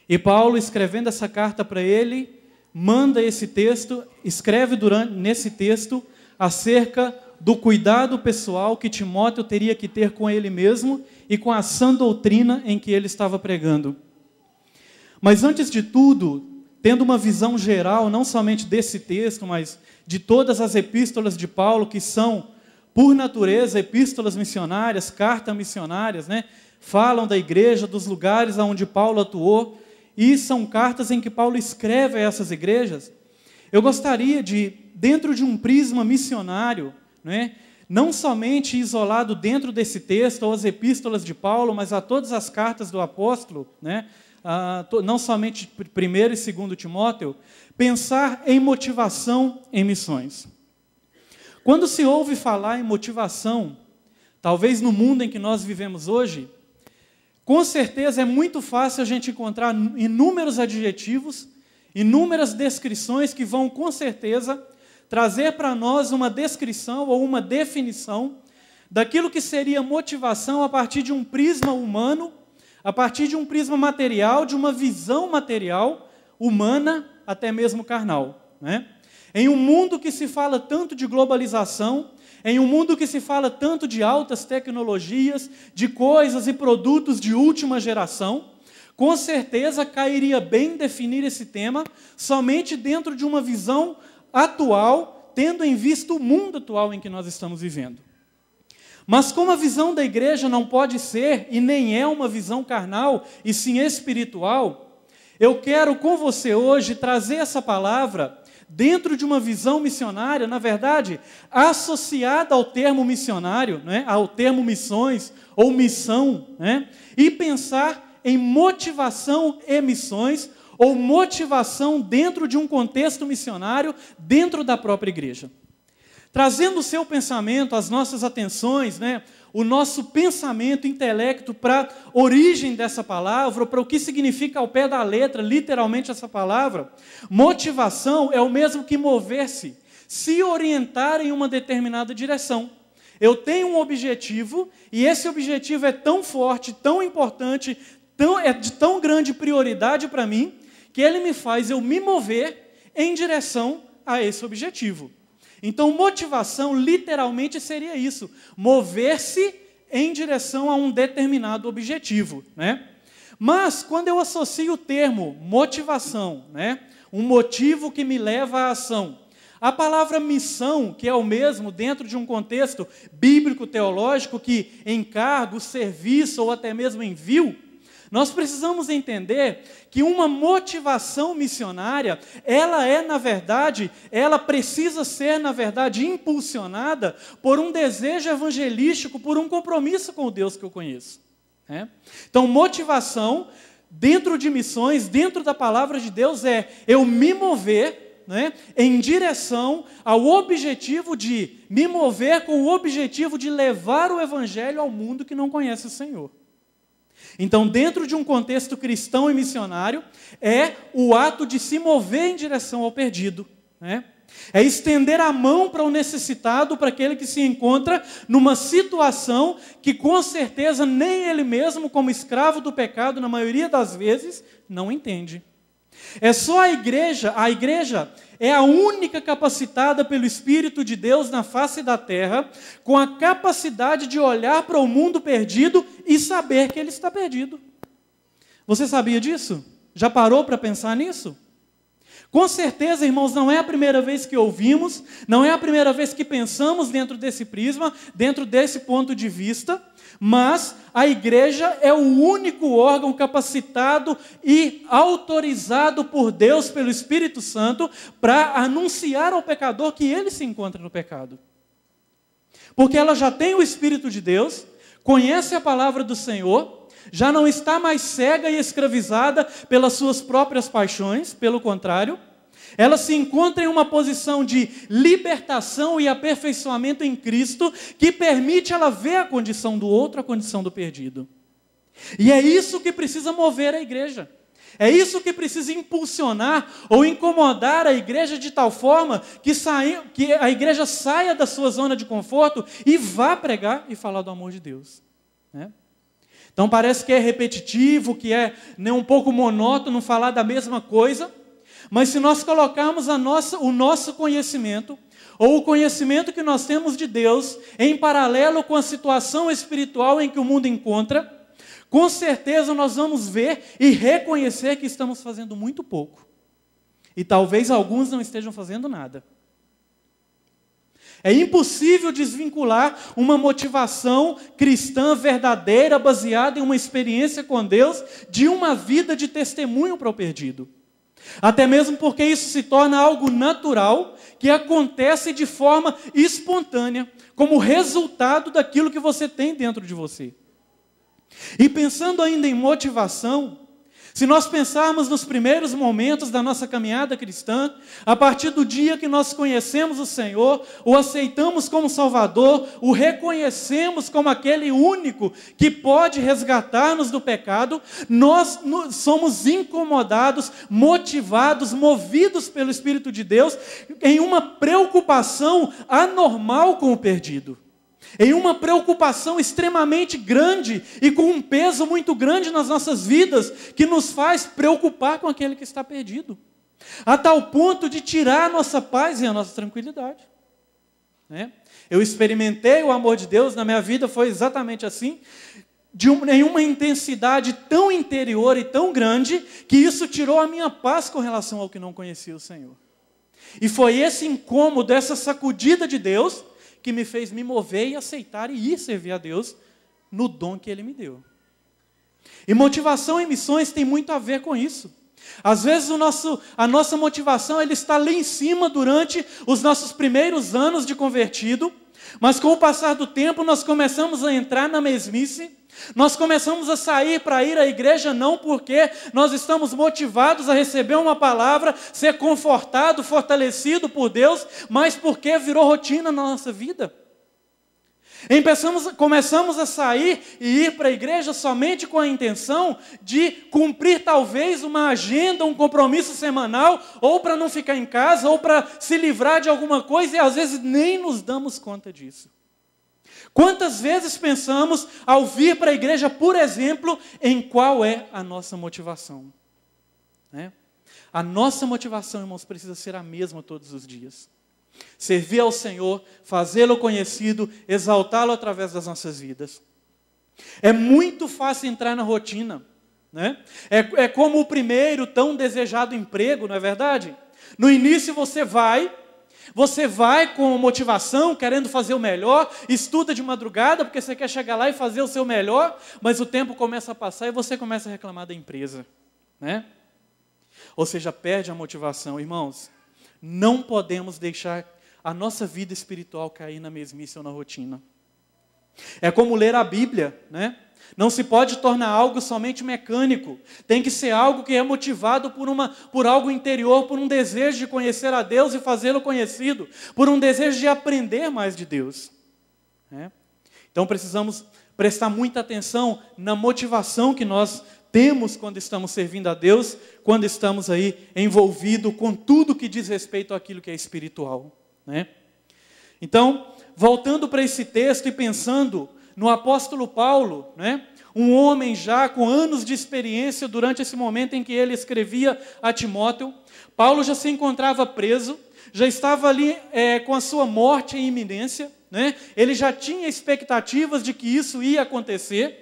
E Paulo, escrevendo essa carta para ele, manda esse texto, escreve nesse texto acerca do cuidado pessoal que Timóteo teria que ter com ele mesmo e com a sã doutrina em que ele estava pregando. Mas antes de tudo, tendo uma visão geral, não somente desse texto, mas de todas as epístolas de Paulo, que são, por natureza, epístolas missionárias, cartas missionárias, né? Falam da igreja, dos lugares onde Paulo atuou, e são cartas em que Paulo escreve a essas igrejas. Eu gostaria de, dentro de um prisma missionário, né? Não somente isolado dentro desse texto, ou as epístolas de Paulo, mas a todas as cartas do apóstolo, né? Não somente 1 e 2 Timóteo, pensar em motivação em missões. Quando se ouve falar em motivação, talvez no mundo em que nós vivemos hoje, com certeza é muito fácil a gente encontrar inúmeros adjetivos, inúmeras descrições que vão, com certeza, trazer para nós uma descrição ou uma definição daquilo que seria motivação a partir de um prisma humano, a partir de um prisma material, de uma visão material, humana, até mesmo carnal, né? Em um mundo que se fala tanto de globalização, em um mundo que se fala tanto de altas tecnologias, de coisas e produtos de última geração, com certeza cairia bem definir esse tema somente dentro de uma visão atual, tendo em vista o mundo atual em que nós estamos vivendo. Mas como a visão da igreja não pode ser e nem é uma visão carnal, e sim espiritual, eu quero com você hoje trazer essa palavra dentro de uma visão missionária, na verdade, associada ao termo missionário, né, ao termo missões ou missão, né, e pensar em motivação e missões, ou motivação dentro de um contexto missionário, dentro da própria igreja. Trazendo o seu pensamento, as nossas atenções, né, o nosso pensamento, intelecto para a origem dessa palavra, para o que significa ao pé da letra, literalmente essa palavra, motivação é o mesmo que mover-se, se orientar em uma determinada direção. Eu tenho um objetivo, e esse objetivo é tão forte, tão importante, é de tão grande prioridade para mim, que ele me faz eu me mover em direção a esse objetivo. Então, motivação literalmente seria isso, mover-se em direção a um determinado objetivo, né? Mas, quando eu associo o termo motivação, né, um motivo que me leva à ação, a palavra missão, que é o mesmo dentro de um contexto bíblico-teológico, que encargo, serviço ou até mesmo envio, nós precisamos entender que uma motivação missionária, ela precisa ser, na verdade, impulsionada por um desejo evangelístico, por um compromisso com o Deus que eu conheço. Né? Então, motivação, dentro de missões, dentro da palavra de Deus, é eu me mover, né, em direção ao objetivo de me mover com o objetivo de levar o evangelho ao mundo que não conhece o Senhor. Então, dentro de um contexto cristão e missionário, é o ato de se mover em direção ao perdido, né? É estender a mão para o necessitado, para aquele que se encontra numa situação que, com certeza, nem ele mesmo, como escravo do pecado, na maioria das vezes, não entende. É só a igreja é a única capacitada pelo Espírito de Deus na face da terra, com a capacidade de olhar para o mundo perdido e saber que ele está perdido. Você sabia disso? Já parou para pensar nisso? Com certeza, irmãos, não é a primeira vez que ouvimos, não é a primeira vez que pensamos dentro desse prisma, dentro desse ponto de vista, mas a igreja é o único órgão capacitado e autorizado por Deus, pelo Espírito Santo, para anunciar ao pecador que ele se encontra no pecado. Porque ela já tem o Espírito de Deus, conhece a palavra do Senhor, já não está mais cega e escravizada pelas suas próprias paixões, pelo contrário, ela se encontra em uma posição de libertação e aperfeiçoamento em Cristo, que permite ela ver a condição do outro, a condição do perdido. E é isso que precisa mover a igreja. É isso que precisa impulsionar ou incomodar a igreja de tal forma que a igreja saia da sua zona de conforto e vá pregar e falar do amor de Deus, né? Então parece que é repetitivo, que é um pouco monótono falar da mesma coisa, mas se nós colocarmos o nosso conhecimento, ou o conhecimento que nós temos de Deus, em paralelo com a situação espiritual em que o mundo encontra, com certeza nós vamos ver e reconhecer que estamos fazendo muito pouco. E talvez alguns não estejam fazendo nada. É impossível desvincular uma motivação cristã verdadeira, baseada em uma experiência com Deus, de uma vida de testemunho para o perdido. Até mesmo porque isso se torna algo natural, que acontece de forma espontânea, como resultado daquilo que você tem dentro de você. E pensando ainda em motivação, se nós pensarmos nos primeiros momentos da nossa caminhada cristã, a partir do dia que nós conhecemos o Senhor, o aceitamos como Salvador, o reconhecemos como aquele único que pode resgatar-nos do pecado, nós somos incomodados, motivados, movidos pelo Espírito de Deus em uma preocupação anormal com o perdido. Em uma preocupação extremamente grande e com um peso muito grande nas nossas vidas, que nos faz preocupar com aquele que está perdido. a tal ponto de tirar a nossa paz e a nossa tranquilidade. Né? Eu experimentei o amor de Deus, na minha vida foi exatamente assim, em uma intensidade tão interior e tão grande, que isso tirou a minha paz com relação ao que não conhecia o Senhor. E foi esse incômodo, essa sacudida de Deus, que me fez me mover e aceitar e ir servir a Deus no dom que Ele me deu. E motivação em missões tem muito a ver com isso. Às vezes a nossa motivação ela está lá em cima durante os nossos primeiros anos de convertido, mas com o passar do tempo nós começamos a entrar na mesmice, nós começamos a sair para ir à igreja não porque nós estamos motivados a receber uma palavra, ser confortado, fortalecido por Deus, mas porque virou rotina na nossa vida. Começamos a sair e ir para a igreja somente com a intenção de cumprir talvez uma agenda, um compromisso semanal, ou para não ficar em casa, ou para se livrar de alguma coisa, e às vezes nem nos damos conta disso. Quantas vezes pensamos, ao vir para a igreja, por exemplo, em qual é a nossa motivação? Né? A nossa motivação, irmãos, precisa ser a mesma todos os dias. Servir ao Senhor, fazê-lo conhecido, exaltá-lo através das nossas vidas. É muito fácil entrar na rotina. Né? É como o primeiro tão desejado emprego, não é verdade? No início você vai com motivação, querendo fazer o melhor, estuda de madrugada porque você quer chegar lá e fazer o seu melhor, mas o tempo começa a passar e você começa a reclamar da empresa. Né? Ou seja, perde a motivação. Irmãos, não podemos deixar a nossa vida espiritual cair na mesmice ou na rotina. É como ler a Bíblia, né? Não se pode tornar algo somente mecânico. Tem que ser algo que é motivado por algo interior, por um desejo de conhecer a Deus e fazê-lo conhecido, por um desejo de aprender mais de Deus. Né? Então precisamos prestar muita atenção na motivação que nós temos quando estamos servindo a Deus, quando estamos aí envolvidos com tudo que diz respeito àquilo que é espiritual. Né? Então, voltando para esse texto e pensando no apóstolo Paulo, né? Um homem já com anos de experiência durante esse momento em que ele escrevia a Timóteo, Paulo já se encontrava preso, já estava ali com a sua morte em iminência, né? Ele já tinha expectativas de que isso ia acontecer.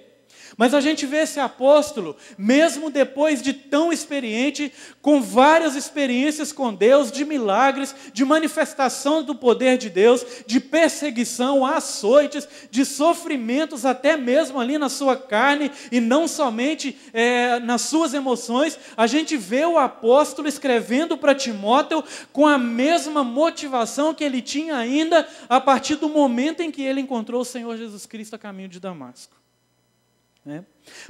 Mas a gente vê esse apóstolo, mesmo depois de tão experiente, com várias experiências com Deus, de milagres, de manifestação do poder de Deus, de perseguição, açoites, de sofrimentos até mesmo ali na sua carne e não somente nas suas emoções, a gente vê o apóstolo escrevendo para Timóteo com a mesma motivação que ele tinha ainda a partir do momento em que ele encontrou o Senhor Jesus Cristo a caminho de Damasco.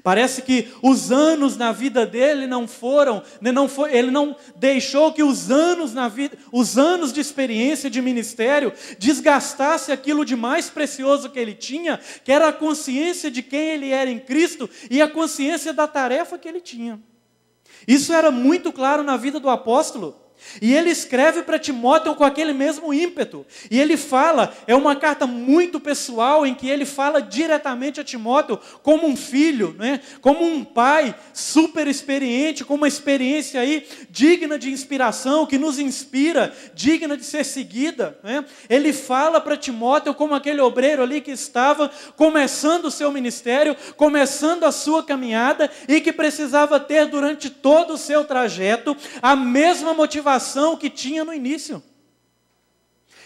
Parece que os anos na vida dele ele não deixou que os anos na vida, os anos de experiência de ministério desgastasse aquilo de mais precioso que ele tinha, que era a consciência de quem ele era em Cristo e a consciência da tarefa que ele tinha. Isso era muito claro na vida do apóstolo. E ele escreve para Timóteo com aquele mesmo ímpeto. E ele fala, é uma carta muito pessoal, em que ele fala diretamente a Timóteo como um filho, né? Como um pai super experiente, com uma experiência aí digna de inspiração, que nos inspira, digna de ser seguida. Né? Ele fala para Timóteo como aquele obreiro ali que estava começando o seu ministério, começando a sua caminhada e que precisava ter durante todo o seu trajeto a mesma motivação que tinha no início.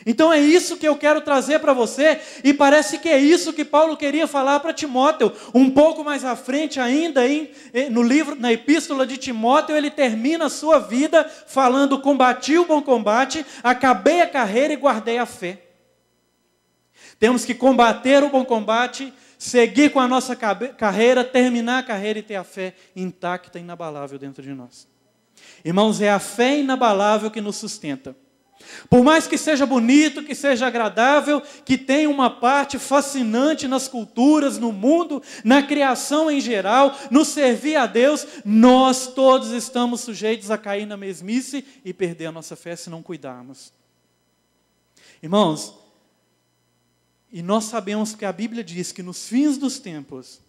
Então é isso que eu quero trazer para você, e parece que é isso que Paulo queria falar para Timóteo. Um pouco mais à frente ainda, no livro, na epístola de Timóteo, ele termina a sua vida falando: combati o bom combate, acabei a carreira e guardei a fé. Temos que combater o bom combate, seguir com a nossa carreira, terminar a carreira e ter a fé intacta e inabalável dentro de nós. Irmãos, é a fé inabalável que nos sustenta. Por mais que seja bonito, que seja agradável, que tenha uma parte fascinante nas culturas, no mundo, na criação em geral, no servir a Deus, nós todos estamos sujeitos a cair na mesmice e perder a nossa fé se não cuidarmos. Irmãos, e nós sabemos que a Bíblia diz que nos fins dos tempos,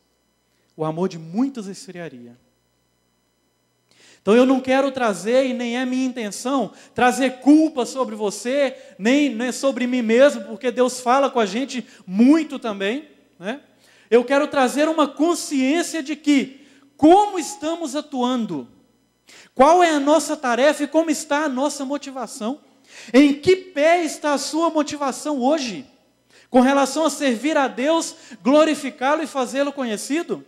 o amor de muitos esfriaria. Então eu não quero trazer, e nem é minha intenção, trazer culpa sobre você, nem sobre mim mesmo, porque Deus fala com a gente muito também, né? Eu quero trazer uma consciência de que, como estamos atuando, qual é a nossa tarefa e como está a nossa motivação. Em que pé está a sua motivação hoje, com relação a servir a Deus, glorificá-lo e fazê-lo conhecido?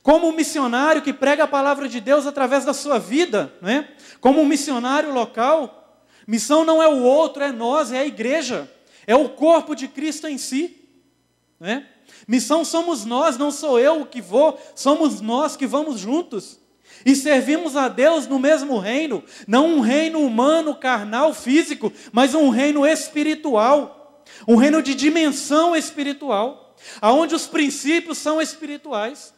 Como um missionário que prega a palavra de Deus através da sua vida, né? Como um missionário local, missão não é o outro, é nós, é a igreja, é o corpo de Cristo em si, né? Missão somos nós, não sou eu o que vou, somos nós que vamos juntos. E servimos a Deus no mesmo reino, não um reino humano, carnal, físico, mas um reino espiritual, um reino de dimensão espiritual, aonde os princípios são espirituais,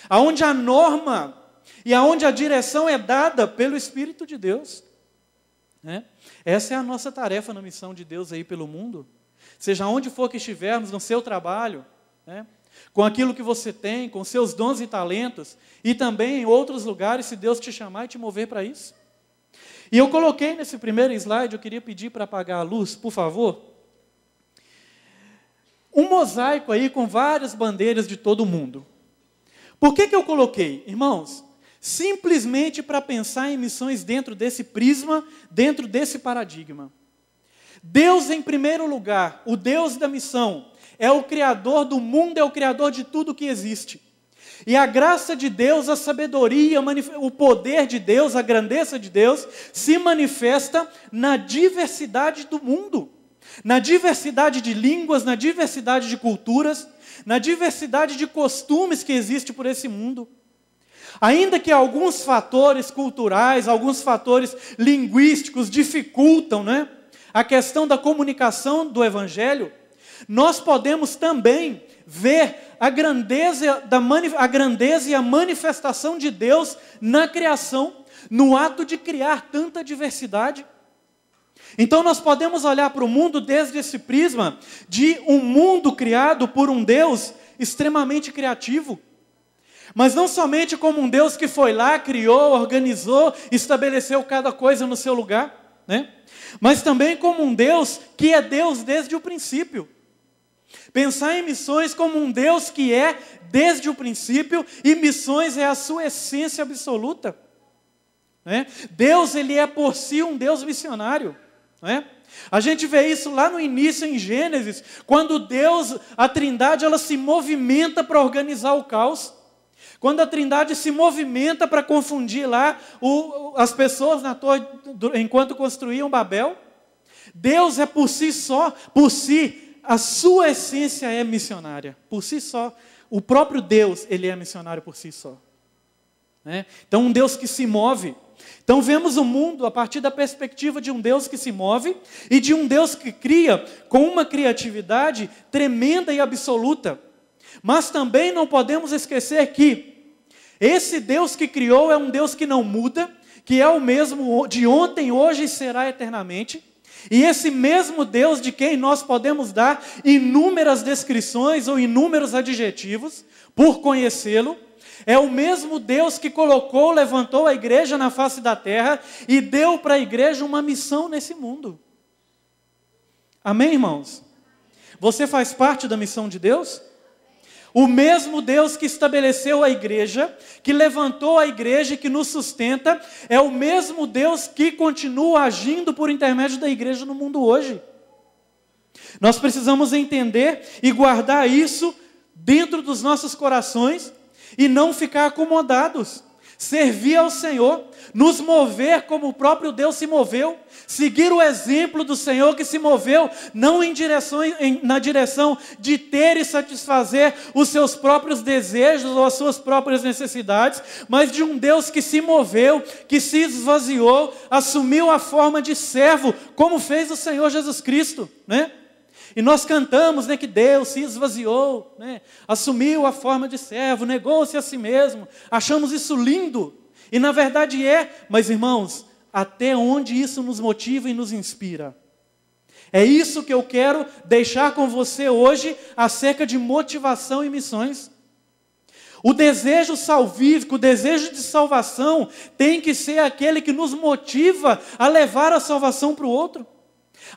aonde a norma e aonde a direção é dada pelo Espírito de Deus, né? Essa é a nossa tarefa na missão de Deus aí pelo mundo, seja onde for que estivermos, no seu trabalho, né? Com aquilo que você tem, com seus dons e talentos, e também em outros lugares, se Deus te chamar e te mover para isso. E eu coloquei nesse primeiro slide, eu queria pedir para apagar a luz, por favor, um mosaico aí com várias bandeiras de todo mundo. Por que eu coloquei? Irmãos, simplesmente para pensar em missões dentro desse prisma, dentro desse paradigma. Deus em primeiro lugar, o Deus da missão, é o Criador do mundo, é o Criador de tudo que existe. E a graça de Deus, a sabedoria, o poder de Deus, a grandeza de Deus, se manifesta na diversidade do mundo. Na diversidade de línguas, na diversidade de culturas, na diversidade de costumes que existe por esse mundo. Ainda que alguns fatores culturais, alguns fatores linguísticos dificultam, né, a questão da comunicação do Evangelho, nós podemos também ver a grandeza e a manifestação de Deus na criação, no ato de criar tanta diversidade. Então nós podemos olhar para o mundo desde esse prisma de um mundo criado por um Deus extremamente criativo, mas não somente como um Deus que foi lá, criou, organizou, estabeleceu cada coisa no seu lugar, né? Mas também como um Deus que é Deus desde o princípio. Pensar em missões como um Deus que é desde o princípio, e missões é a sua essência absoluta, né? Deus, ele é por si um Deus missionário, né? A gente vê isso lá no início em Gênesis, quando Deus, a Trindade, ela se movimenta para organizar o caos. Quando a Trindade se movimenta para confundir lá as pessoas na torre, enquanto construíam Babel. Deus é por si só, a sua essência é missionária, por si só. O próprio Deus, ele é missionário por si só, né? Então, um Deus que se move. Então, vemos o mundo a partir da perspectiva de um Deus que se move e de um Deus que cria com uma criatividade tremenda e absoluta. Mas também não podemos esquecer que esse Deus que criou é um Deus que não muda, que é o mesmo de ontem, hoje e será eternamente. E esse mesmo Deus de quem nós podemos dar inúmeras descrições ou inúmeros adjetivos por conhecê-lo, é o mesmo Deus que levantou a igreja na face da terra e deu para a igreja uma missão nesse mundo. Amém, irmãos? Você faz parte da missão de Deus? O mesmo Deus que estabeleceu a igreja, que levantou a igreja e que nos sustenta, é o mesmo Deus que continua agindo por intermédio da igreja no mundo hoje. Nós precisamos entender e guardar isso dentro dos nossos corações e não ficar acomodados. Servir ao Senhor, nos mover como o próprio Deus se moveu, seguir o exemplo do Senhor que se moveu, não na direção de ter e satisfazer os seus próprios desejos ou as suas próprias necessidades, mas de um Deus que se moveu, que se esvaziou, assumiu a forma de servo, como fez o Senhor Jesus Cristo, né? E nós cantamos, né, que Deus se esvaziou, né, assumiu a forma de servo, negou-se a si mesmo. Achamos isso lindo. E na verdade mas irmãos, até onde isso nos motiva e nos inspira? É isso que eu quero deixar com você hoje acerca de motivação e missões. O desejo salvífico, o desejo de salvação, tem que ser aquele que nos motiva a levar a salvação para o outro.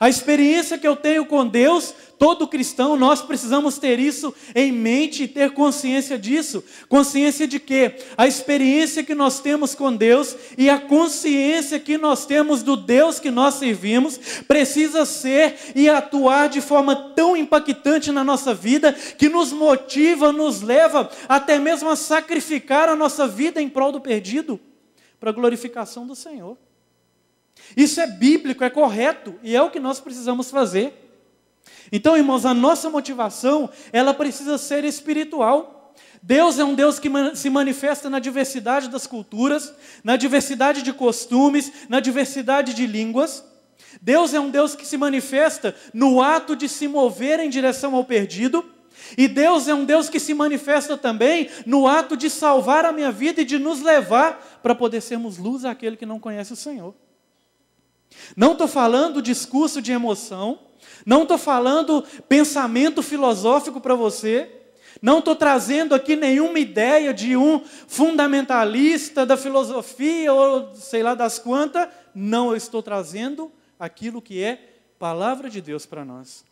A experiência que eu tenho com Deus, todo cristão, nós precisamos ter isso em mente e ter consciência disso. Consciência de quê? A experiência que nós temos com Deus e a consciência que nós temos do Deus que nós servimos precisa ser e atuar de forma tão impactante na nossa vida que nos motiva, nos leva até mesmo a sacrificar a nossa vida em prol do perdido, para a glorificação do Senhor. Isso é bíblico, é correto, e é o que nós precisamos fazer. Então, irmãos, a nossa motivação, ela precisa ser espiritual. Deus é um Deus que se manifesta na diversidade das culturas, na diversidade de costumes, na diversidade de línguas. Deus é um Deus que se manifesta no ato de se mover em direção ao perdido. E Deus é um Deus que se manifesta também no ato de salvar a minha vida e de nos levar para poder sermos luz àquele que não conhece o Senhor. Não estou falando discurso de emoção, não estou falando pensamento filosófico para você, não estou trazendo aqui nenhuma ideia de um fundamentalista da filosofia ou sei lá das quantas. Não, eu estou trazendo aquilo que é palavra de Deus para nós.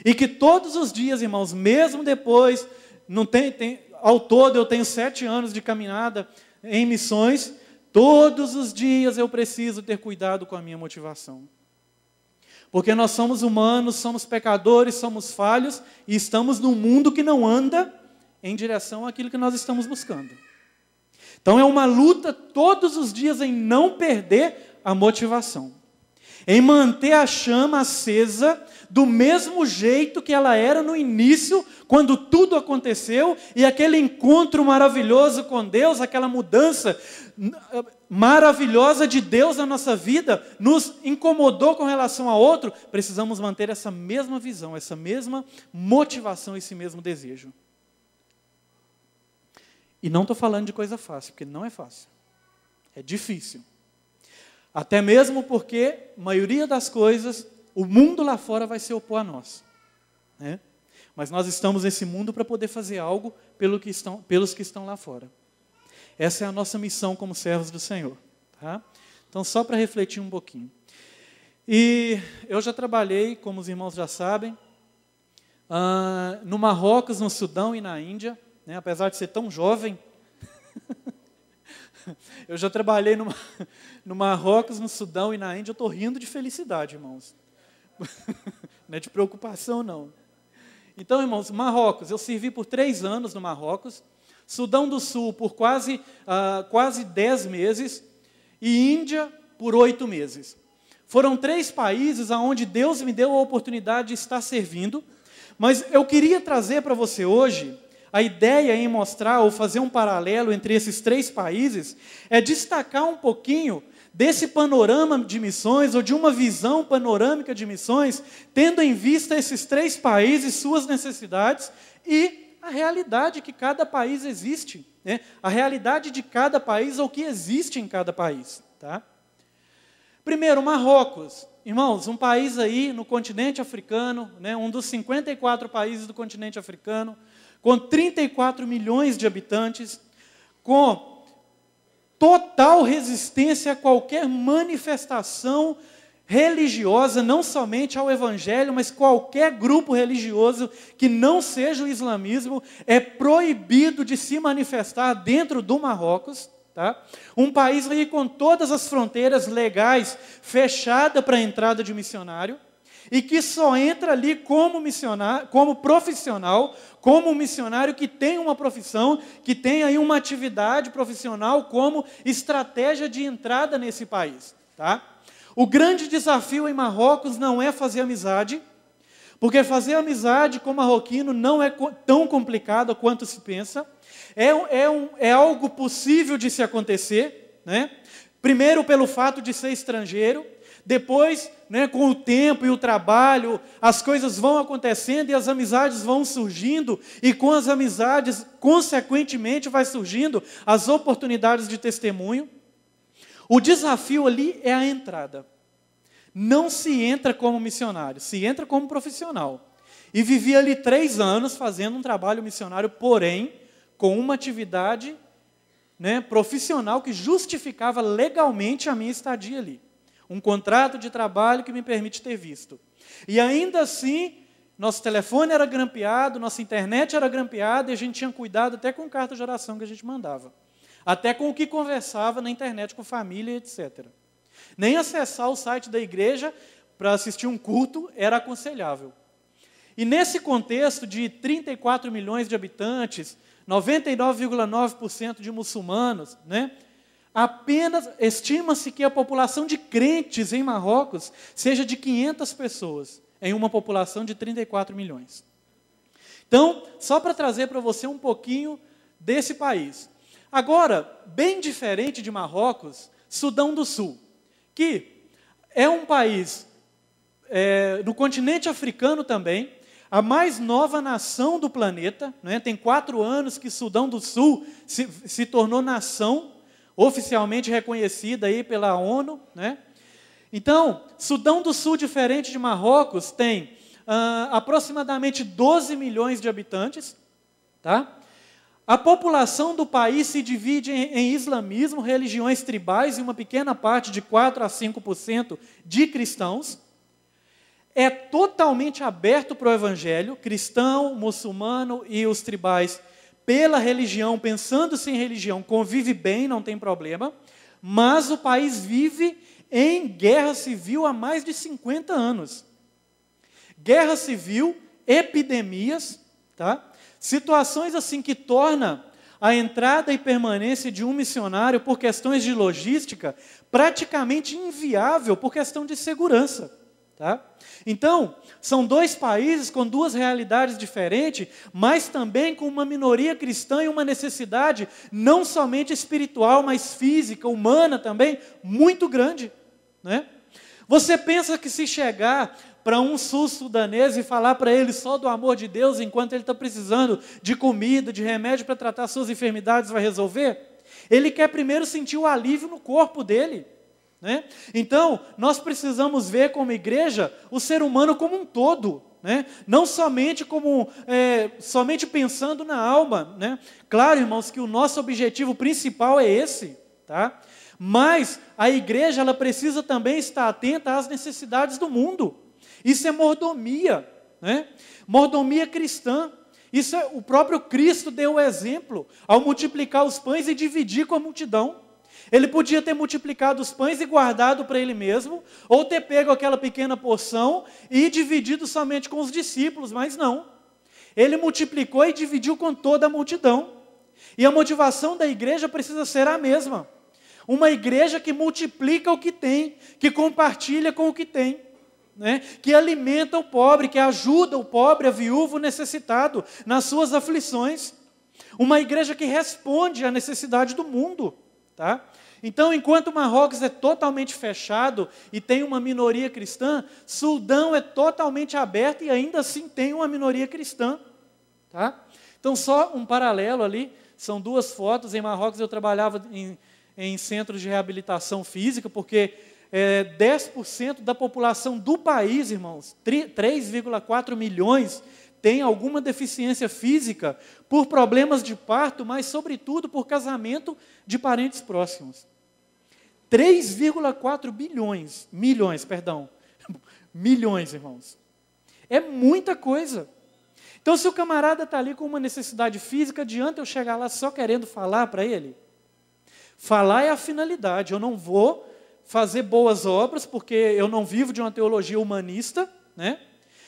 E que todos os dias, irmãos, mesmo depois, ao todo eu tenho 7 anos de caminhada em missões, todos os dias eu preciso ter cuidado com a minha motivação. Porque nós somos humanos, somos pecadores, somos falhos e estamos num mundo que não anda em direção àquilo que nós estamos buscando. Então é uma luta todos os dias em não perder a motivação. Em manter a chama acesa do mesmo jeito que ela era no início, quando tudo aconteceu, e aquele encontro maravilhoso com Deus, aquela mudança maravilhosa de Deus na nossa vida, nos incomodou com relação a outro. Precisamos manter essa mesma visão, essa mesma motivação, esse mesmo desejo. E não estou falando de coisa fácil, porque não é fácil. É difícil. Até mesmo porque a maioria das coisas, o mundo lá fora vai se opor a nós. Né? Mas nós estamos nesse mundo para poder fazer algo pelos que estão lá fora. Essa é a nossa missão como servos do Senhor. Tá? Então, só para refletir um pouquinho. E eu já trabalhei, como os irmãos já sabem, no Marrocos, no Sudão e na Índia, né? Apesar de ser tão jovem. Eu já trabalhei no Marrocos, no Sudão e na Índia. Eu estou rindo de felicidade, irmãos. Não é de preocupação, não. Então, irmãos, Marrocos, eu servi por 3 anos no Marrocos. Sudão do Sul por quase 10 meses. E Índia por 8 meses. Foram 3 países onde Deus me deu a oportunidade de estar servindo. Mas eu queria trazer para você hoje... A ideia em mostrar ou fazer um paralelo entre esses 3 países é destacar um pouquinho desse panorama de missões ou de uma visão panorâmica de missões, tendo em vista esses 3 países, suas necessidades e a realidade que cada país existe, né? A realidade de cada país ou o que existe em cada país. Tá? Primeiro, Marrocos. Irmãos, um país aí no continente africano, né? Um dos 54 países do continente africano, com 34 milhões de habitantes, com total resistência a qualquer manifestação religiosa, não somente ao Evangelho, mas qualquer grupo religioso que não seja o islamismo, é proibido de se manifestar dentro do Marrocos. Tá? Um país aí com todas as fronteiras legais fechadas para a entrada de missionário, e que só entra ali como missionário, como profissional, como um missionário que tem uma profissão, que tem aí uma atividade profissional como estratégia de entrada nesse país. Tá? O grande desafio em Marrocos não é fazer amizade, porque fazer amizade com marroquino não é tão complicado quanto se pensa. É algo possível de se acontecer, né? Primeiro pelo fato de ser estrangeiro, depois, né, com o tempo e o trabalho, as coisas vão acontecendo e as amizades vão surgindo, e com as amizades, consequentemente, vai surgindo as oportunidades de testemunho. O desafio ali é a entrada. Não se entra como missionário, se entra como profissional. E vivi ali 3 anos fazendo um trabalho missionário, porém, com uma atividade, né, profissional que justificava legalmente a minha estadia ali. Um contrato de trabalho que me permite ter visto. E ainda assim, nosso telefone era grampeado, nossa internet era grampeada, e a gente tinha cuidado até com carta de oração que a gente mandava. Até com o que conversava na internet com família, etc. Nem acessar o site da igreja para assistir um culto era aconselhável. E nesse contexto de 34 milhões de habitantes, 99,9% de muçulmanos, né? Apenas estima-se que a população de crentes em Marrocos seja de 500 pessoas, em uma população de 34 milhões. Então, só para trazer para você um pouquinho desse país. Agora, bem diferente de Marrocos, Sudão do Sul, que é um país no continente africano também, a mais nova nação do planeta, né? Tem 4 anos que Sudão do Sul se tornou nação, oficialmente reconhecida aí pela ONU, né? Então, Sudão do Sul, diferente de Marrocos, tem aproximadamente 12 milhões de habitantes, tá? A população do país se divide em islamismo, religiões tribais e uma pequena parte de 4 a 5% de cristãos. É totalmente aberto para o evangelho, cristão, muçulmano e os tribais, pela religião, pensando-se em religião, convive bem, não tem problema, mas o país vive em guerra civil há mais de 50 anos. Guerra civil, epidemias, tá? Situações assim que torna a entrada e permanência de um missionário por questões de logística praticamente inviável por questão de segurança. Tá? Então, são 2 países com 2 realidades diferentes, mas também com uma minoria cristã e uma necessidade não somente espiritual, mas física, humana também, muito grande. Né? Você pensa que se chegar para um sul-sudanês e falar para ele só do amor de Deus, enquanto ele está precisando de comida, de remédio para tratar suas enfermidades, vai resolver? Ele quer primeiro sentir o alívio no corpo dele. Né? Então, nós precisamos ver como igreja o ser humano como um todo, né? Não somente somente pensando na alma. Né? Claro, irmãos, que o nosso objetivo principal é esse, tá? Mas a igreja ela precisa também estar atenta às necessidades do mundo. Isso é mordomia, né? Mordomia cristã. Isso o próprio Cristo deu o exemplo ao multiplicar os pães e dividir com a multidão. Ele podia ter multiplicado os pães e guardado para ele mesmo, ou ter pego aquela pequena porção e dividido somente com os discípulos, mas não. Ele multiplicou e dividiu com toda a multidão. E a motivação da igreja precisa ser a mesma. Uma igreja que multiplica o que tem, que compartilha com o que tem, né? Que alimenta o pobre, que ajuda o pobre, a viúva, o necessitado nas suas aflições. Uma igreja que responde à necessidade do mundo. Tá? Então, enquanto Marrocos é totalmente fechado e tem uma minoria cristã, Sudão é totalmente aberto e ainda assim tem uma minoria cristã. Tá? Então, só um paralelo ali, são 2 fotos. Em Marrocos eu trabalhava em centros de reabilitação física, porque 10% da população do país, irmãos, 3,4 milhões, tem alguma deficiência física por problemas de parto, mas, sobretudo, por casamento de parentes próximos. 3,4 milhões, irmãos. É muita coisa. Então, se o camarada está ali com uma necessidade física, adianta eu chegar lá só querendo falar para ele? Falar é a finalidade. Eu não vou fazer boas obras, porque eu não vivo de uma teologia humanista, né?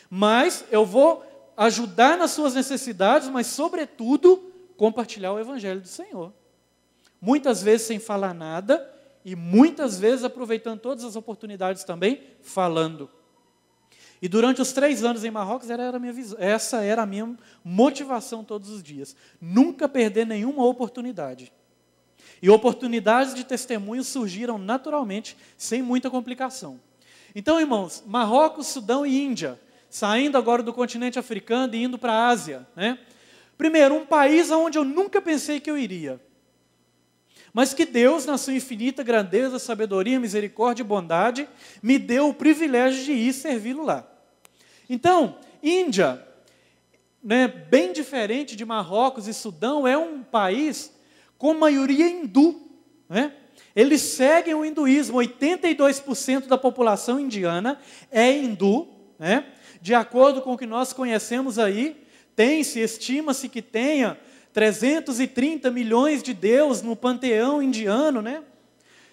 Mas eu vou ajudar nas suas necessidades, mas, sobretudo, compartilhar o Evangelho do Senhor. Muitas vezes sem falar nada, e muitas vezes aproveitando todas as oportunidades também, falando. E durante os 3 anos em Marrocos, essa era a minha motivação todos os dias. Nunca perder nenhuma oportunidade. E oportunidades de testemunho surgiram naturalmente, sem muita complicação. Então, irmãos, Marrocos, Sudão e Índia, saindo agora do continente africano e indo para a Ásia. Né? Primeiro, um país onde eu nunca pensei que eu iria. Mas que Deus, na sua infinita grandeza, sabedoria, misericórdia e bondade, me deu o privilégio de ir servi-lo lá. Então, Índia, né, bem diferente de Marrocos e Sudão, é um país com maioria hindu, né? Eles seguem o hinduísmo, 82% da população indiana é hindu, né? De acordo com o que nós conhecemos aí, estima-se que tenha 330 milhões de deuses no panteão indiano, né?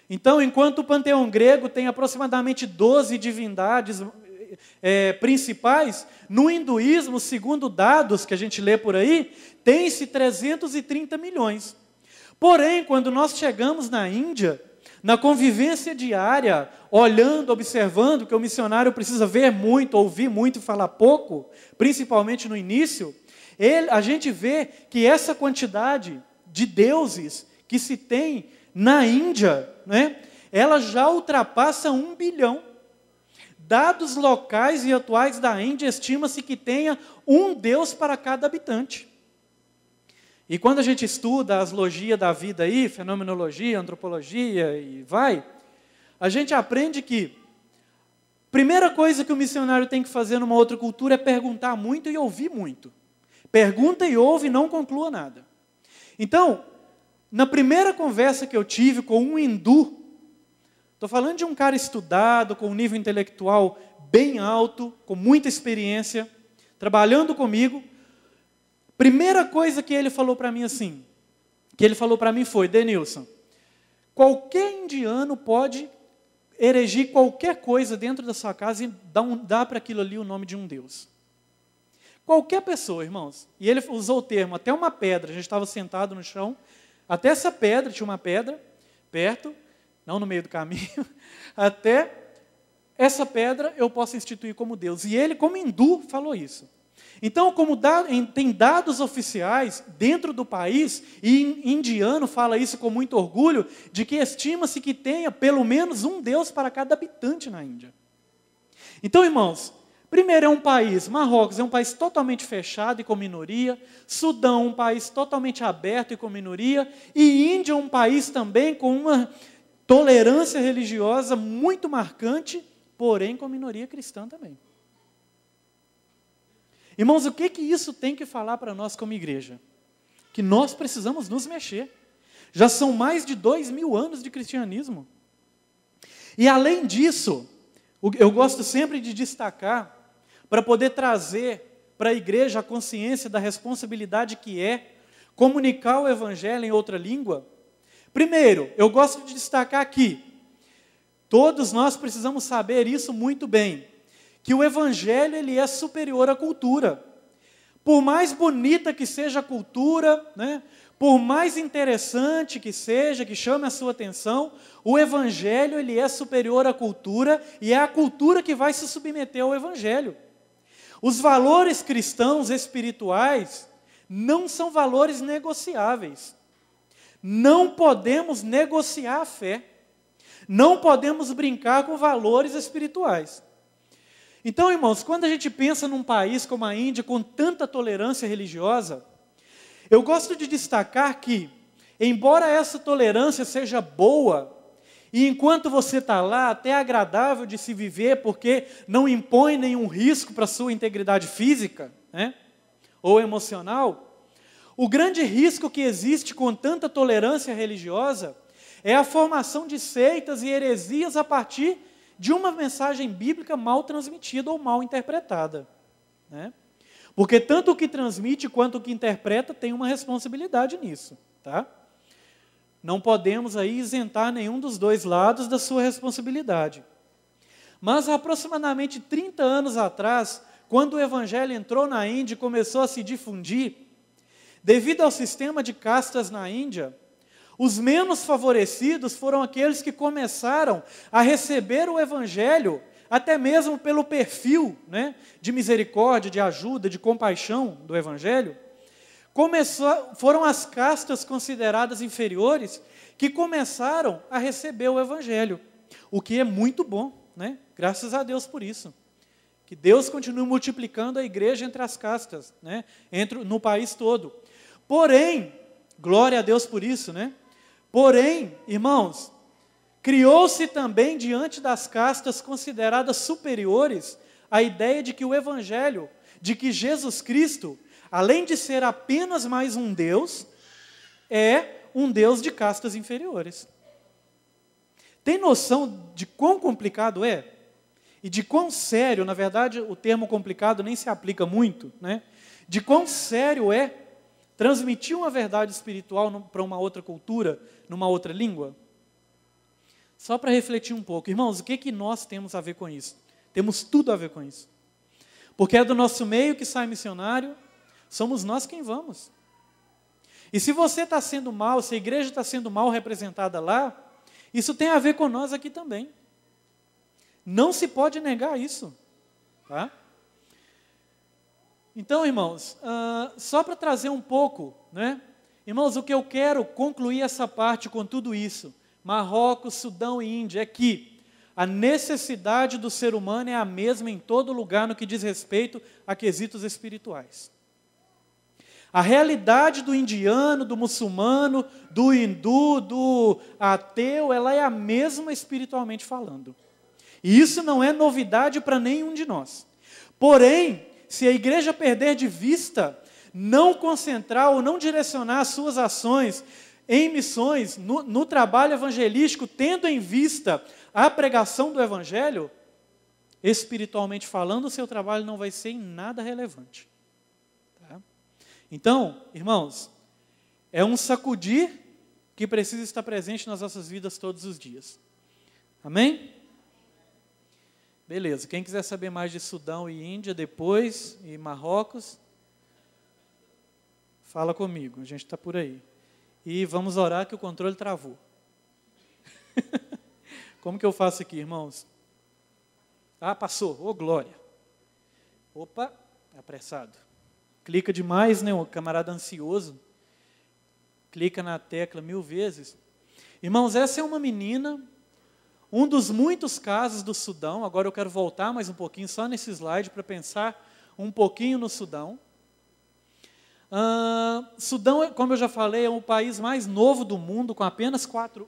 Então, enquanto o panteão grego tem aproximadamente 12 divindades principais, no hinduísmo, segundo dados que a gente lê por aí, tem-se 330 milhões. Porém, quando nós chegamos na Índia, na convivência diária, olhando, observando, que o missionário precisa ver muito, ouvir muito e falar pouco, principalmente no início, a gente vê que essa quantidade de deuses que se tem na Índia, né, ela já ultrapassa 1 bilhão. Dados locais e atuais da Índia, estima-se que tenha um Deus para cada habitante. E quando a gente estuda a aslogia da vida aí, fenomenologia, antropologia e a gente aprende que a primeira coisa que o missionário tem que fazer numa outra cultura é perguntar muito e ouvir muito. Pergunta e ouve e não conclua nada. Então, na primeira conversa que eu tive com um hindu, estou falando de um cara estudado, com um nível intelectual bem alto, com muita experiência, trabalhando comigo, primeira coisa que ele falou para mim foi: Denilson, qualquer indiano pode erigir qualquer coisa dentro da sua casa e dar para aquilo ali o nome de um Deus. Qualquer pessoa, irmãos. E ele usou o termo, até uma pedra, a gente estava sentado no chão, até essa pedra, tinha uma pedra perto, não no meio do caminho, até essa pedra eu posso instituir como Deus. E ele, como hindu, falou isso. Então, como tem dados oficiais dentro do país, e indiano fala isso com muito orgulho, de que estima-se que tenha pelo menos um Deus para cada habitante na Índia. Então, irmãos, primeiro Marrocos é um país totalmente fechado e com minoria, Sudão um país totalmente aberto e com minoria, e Índia é um país também com uma tolerância religiosa muito marcante, porém com minoria cristã também. Irmãos, o que isso tem que falar para nós como igreja? Que nós precisamos nos mexer. Já são mais de 2000 anos de cristianismo. E além disso, eu gosto sempre de destacar, para poder trazer para a igreja a consciência da responsabilidade que é comunicar o evangelho em outra língua. Primeiro, eu gosto de destacar aqui, todos nós precisamos saber isso muito bem, que o evangelho ele é superior à cultura. Por mais bonita que seja a cultura, né, por mais interessante que seja, que chame a sua atenção, o evangelho ele é superior à cultura e é a cultura que vai se submeter ao evangelho. Os valores cristãos espirituais não são valores negociáveis. Não podemos negociar a fé. Não podemos brincar com valores espirituais. Então, irmãos, quando a gente pensa num país como a Índia, com tanta tolerância religiosa, eu gosto de destacar que, embora essa tolerância seja boa, e enquanto você está lá, até é agradável de se viver, porque não impõe nenhum risco para a sua integridade física, né, ou emocional, o grande risco que existe com tanta tolerância religiosa é a formação de seitas e heresias a partir de uma mensagem bíblica mal transmitida ou mal interpretada, né? Porque tanto o que transmite quanto o que interpreta tem uma responsabilidade nisso, tá? Não podemos aí isentar nenhum dos dois lados da sua responsabilidade. Mas há aproximadamente 30 anos atrás, quando o evangelho entrou na Índia e começou a se difundir, devido ao sistema de castas na Índia, os menos favorecidos foram aqueles que começaram a receber o evangelho, até mesmo pelo perfil, né, de misericórdia, de ajuda, de compaixão do evangelho. Foram as castas consideradas inferiores que começaram a receber o evangelho, o que é muito bom, né? Graças a Deus por isso. Que Deus continue multiplicando a igreja entre as castas, né? No país todo. Porém, glória a Deus por isso, né? Porém, irmãos, criou-se também diante das castas consideradas superiores a ideia de que o evangelho, de que Jesus Cristo, além de ser apenas mais um Deus, é um Deus de castas inferiores. Tem noção de quão complicado é? E de quão sério, na verdade, o termo complicado nem se aplica muito, né? De quão sério é transmitir uma verdade espiritual para uma outra cultura, numa outra língua? Só para refletir um pouco. Irmãos, o que nós temos a ver com isso? Temos tudo a ver com isso. Porque é do nosso meio que sai missionário, somos nós quem vamos. E se você está sendo mal, se a igreja está sendo mal representada lá, isso tem a ver com nós aqui também. Não se pode negar isso. Tá? Então, irmãos, só para trazer um pouco, né? Irmãos, o que eu quero concluir essa parte com tudo isso, Marrocos, Sudão e Índia, é que a necessidade do ser humano é a mesma em todo lugar no que diz respeito a quesitos espirituais. A realidade do indiano, do muçulmano, do hindu, do ateu, ela é a mesma espiritualmente falando. E isso não é novidade para nenhum de nós. Porém, se a igreja perder de vista, não concentrar ou não direcionar as suas ações em missões, no trabalho evangelístico, tendo em vista a pregação do evangelho, espiritualmente falando, o seu trabalho não vai ser em nada relevante. Tá? Então, irmãos, é um sacudir que precisa estar presente nas nossas vidas todos os dias. Amém? Beleza, quem quiser saber mais de Sudão e Índia depois, e Marrocos, fala comigo, a gente está por aí. E vamos orar que o controle travou. Como que eu faço aqui, irmãos? Ah, passou, ô glória. Opa, apressado. Clica demais, né, o camarada ansioso. Clica na tecla 1000 vezes. Irmãos, essa é uma menina, um dos muitos casos do Sudão. Agora eu quero voltar mais um pouquinho, só nesse slide, para pensar um pouquinho no Sudão. Sudão, como eu já falei, é o país mais novo do mundo, com apenas 4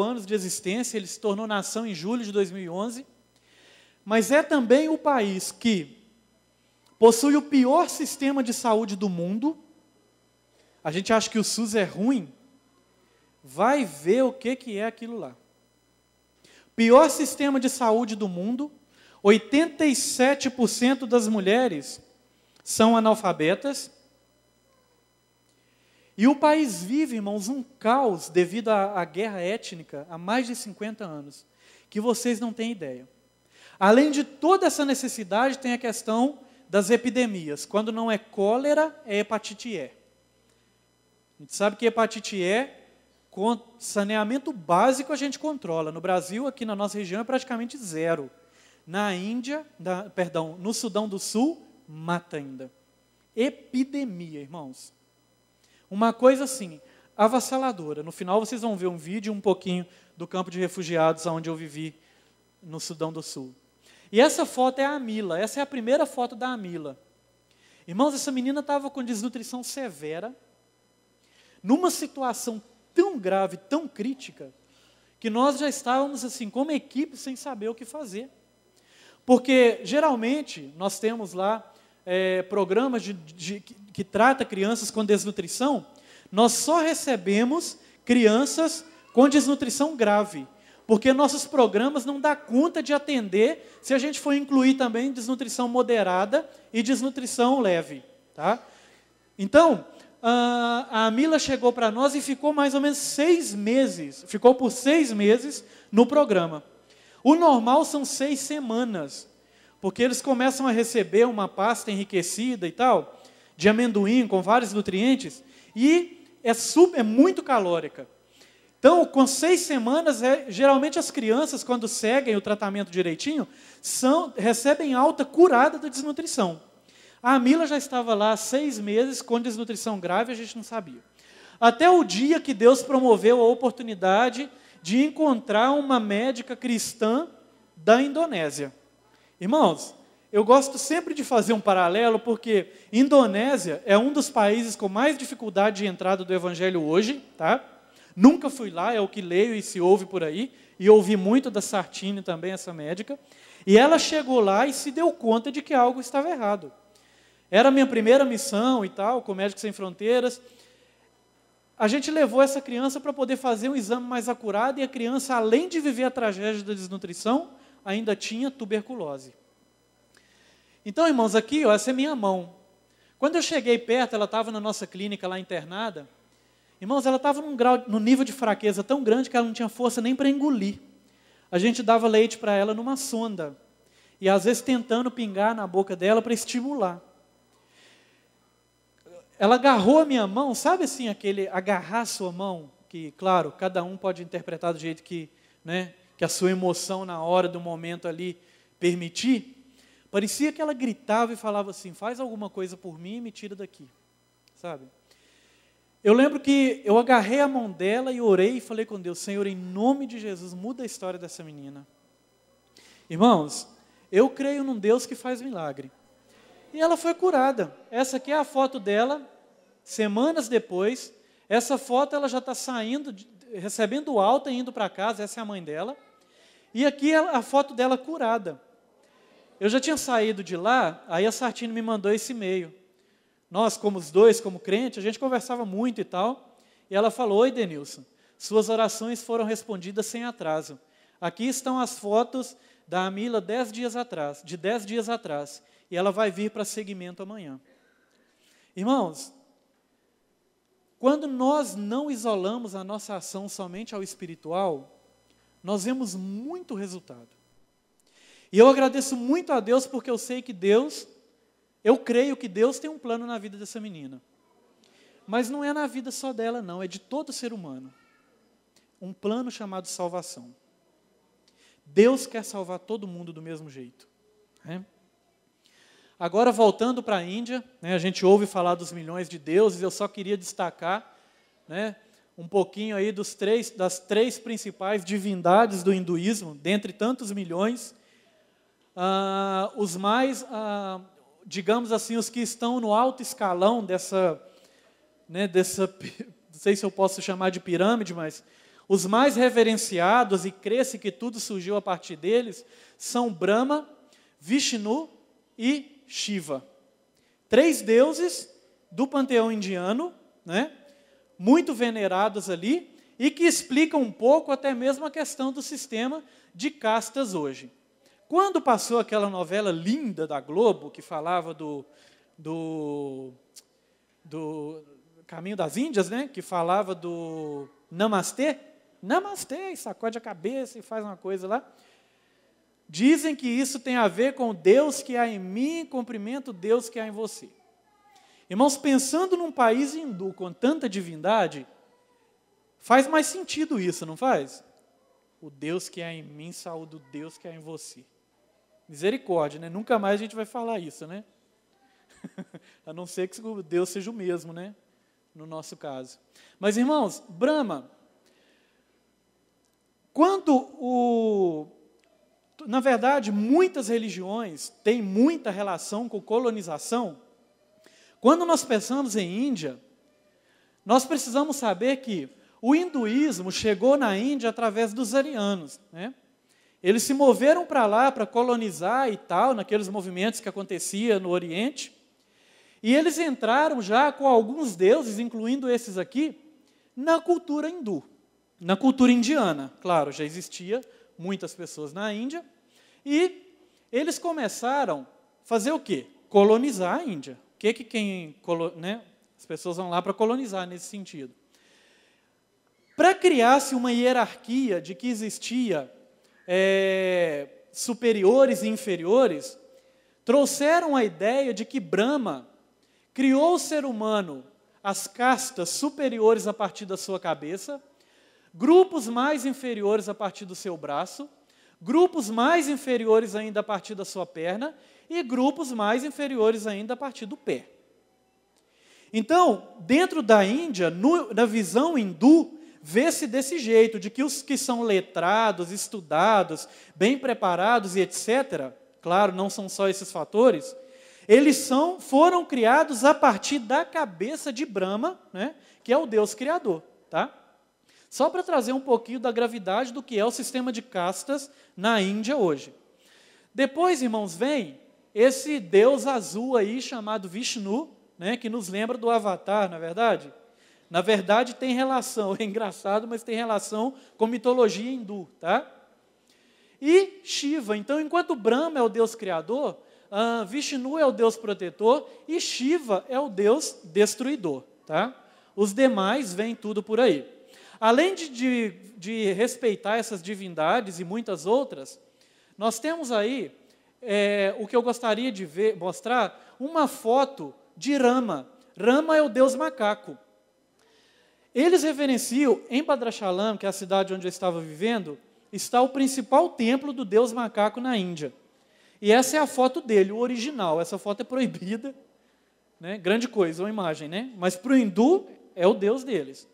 anos de existência. Ele se tornou nação em julho de 2011. Mas é também o país que possui o pior sistema de saúde do mundo. A gente acha que o SUS é ruim. Vai ver o que é aquilo lá. Pior sistema de saúde do mundo. 87% das mulheres são analfabetas. E o país vive, irmãos, um caos devido à guerra étnica há mais de 50 anos, que vocês não têm ideia. Além de toda essa necessidade, tem a questão das epidemias. Quando não é cólera, é hepatite E. A gente sabe que hepatite E, com saneamento básico, a gente controla. No Brasil, aqui na nossa região, é praticamente zero. Na Índia, no Sudão do Sul, mata ainda. Epidemia, irmãos. Uma coisa assim, avassaladora. No final vocês vão ver um vídeo um pouquinho do campo de refugiados onde eu vivi no Sudão do Sul. E essa foto é a Amila, essa é a primeira foto da Amila. Irmãos, essa menina estava com desnutrição severa, numa situação tão grave, tão crítica, que nós já estávamos assim, como equipe, sem saber o que fazer. Porque, geralmente, nós temos lá programas que trata crianças com desnutrição, nós só recebemos crianças com desnutrição grave, porque nossos programas não dão conta de atender se a gente for incluir também desnutrição moderada e desnutrição leve. Tá? Então, a Amila chegou para nós e ficou mais ou menos 6 meses, ficou por 6 meses no programa. O normal são 6 semanas, porque eles começam a receber uma pasta enriquecida e tal, de amendoim com vários nutrientes, e é muito calórica. Então, com 6 semanas, geralmente as crianças, quando seguem o tratamento direitinho, recebem alta curada da desnutrição. A Amila já estava lá há 6 meses com desnutrição grave, a gente não sabia. Até o dia que Deus promoveu a oportunidade de encontrar uma médica cristã da Indonésia. Irmãos, eu gosto sempre de fazer um paralelo, porque Indonésia é um dos países com mais dificuldade de entrada do evangelho hoje, tá? Nunca fui lá, é o que leio e se ouve por aí, e ouvi muito da Sartini também, essa médica, e ela chegou lá e se deu conta de que algo estava errado. Era a minha primeira missão e tal, com Médicos Sem Fronteiras. A gente levou essa criança para poder fazer um exame mais acurado e a criança, além de viver a tragédia da desnutrição, ainda tinha tuberculose. Então, irmãos, aqui, ó, essa é minha mão. Quando eu cheguei perto, ela estava na nossa clínica lá internada. Irmãos, ela estava num nível de fraqueza tão grande que ela não tinha força nem para engolir. A gente dava leite para ela numa sonda. E às vezes tentando pingar na boca dela para estimular. Ela agarrou a minha mão, sabe assim, aquele agarrar a sua mão? Que, claro, cada um pode interpretar do jeito que, né, que a sua emoção na hora do momento ali permitir. Parecia que ela gritava e falava assim, faz alguma coisa por mim e me tira daqui, sabe? Eu lembro que eu agarrei a mão dela e orei e falei com Deus, Senhor, em nome de Jesus, muda a história dessa menina. Irmãos, eu creio num Deus que faz milagre. E ela foi curada. Essa aqui é a foto dela, semanas depois. Essa foto ela já está saindo, recebendo alta e indo para casa, essa é a mãe dela. E aqui é a foto dela curada. Eu já tinha saído de lá, aí a Sartini me mandou esse e-mail. Nós, como os dois, como crente, a gente conversava muito e tal. E ela falou, oi Denilson, suas orações foram respondidas sem atraso. Aqui estão as fotos da Amila de 10 dias atrás. E ela vai vir para seguimento amanhã. Irmãos, quando nós não isolamos a nossa ação somente ao espiritual, nós vemos muito resultado. E eu agradeço muito a Deus porque eu sei que eu creio que Deus tem um plano na vida dessa menina. Mas não é na vida só dela não, é de todo ser humano. Um plano chamado salvação. Deus quer salvar todo mundo do mesmo jeito. Né? Agora, voltando para a Índia, né, a gente ouve falar dos milhões de deuses, eu só queria destacar, né, um pouquinho aí das três principais divindades do hinduísmo, dentre tantos milhões. Os mais, digamos assim, os que estão no alto escalão dessa, não sei se eu posso chamar de pirâmide, mas os mais reverenciados, e crê-se que tudo surgiu a partir deles, são Brahma, Vishnu e Shiva. 3 deuses do panteão indiano, né, muito venerados ali, e que explicam um pouco até mesmo a questão do sistema de castas hoje. Quando passou aquela novela linda da Globo, que falava do Caminho das Índias, né? Que falava do Namastê, e sacode a cabeça e faz uma coisa lá. Dizem que isso tem a ver com Deus que há em mim, cumprimento Deus que há em você. Irmãos, pensando num país hindu com tanta divindade, faz mais sentido isso, não faz? O Deus que há em mim saúde o Deus que há em você. Misericórdia, né? Nunca mais a gente vai falar isso, né? A não ser que Deus seja o mesmo, né? No nosso caso. Mas, irmãos, Brahma, na verdade, muitas religiões têm muita relação com colonização. Quando nós pensamos em Índia, nós precisamos saber que o hinduísmo chegou na Índia através dos arianos, né? Eles se moveram para lá para colonizar e tal, naqueles movimentos que aconteciam no Oriente, e eles entraram já com alguns deuses, incluindo esses aqui, na cultura hindu, na cultura indiana. Claro, já existia muitas pessoas na Índia, e eles começaram a fazer o quê? Colonizar a Índia. As pessoas vão lá para colonizar nesse sentido. Para criar-se uma hierarquia de que existia superiores e inferiores, trouxeram a ideia de que Brahma criou o ser humano, as castas superiores a partir da sua cabeça, grupos mais inferiores a partir do seu braço, grupos mais inferiores ainda a partir da sua perna e grupos mais inferiores ainda a partir do pé. Então, dentro da Índia, na visão hindu, vê-se desse jeito, de que os que são letrados, estudados, bem preparados e etc., claro, não são só esses fatores, eles foram criados a partir da cabeça de Brahma, né, que é o Deus Criador. Tá? Só para trazer um pouquinho da gravidade do que é o sistema de castas na Índia hoje. Depois, irmãos, vem esse Deus azul aí chamado Vishnu, né, que nos lembra do Avatar, não é verdade? Na verdade tem relação, é engraçado, mas tem relação com mitologia hindu, tá? E Shiva, então enquanto Brahma é o Deus criador, Vishnu é o Deus protetor e Shiva é o Deus destruidor, tá? Os demais vêm tudo por aí. Além de respeitar essas divindades e muitas outras, nós temos aí, o que eu gostaria de mostrar, uma foto de Rama. Rama é o Deus macaco. Eles reverenciam, em Bhadrachalam, que é a cidade onde eu estava vivendo, está o principal templo do Deus macaco na Índia. E essa é a foto dele, o original. Essa foto é proibida, né? Grande coisa, uma imagem, né? Mas para o hindu é o Deus deles.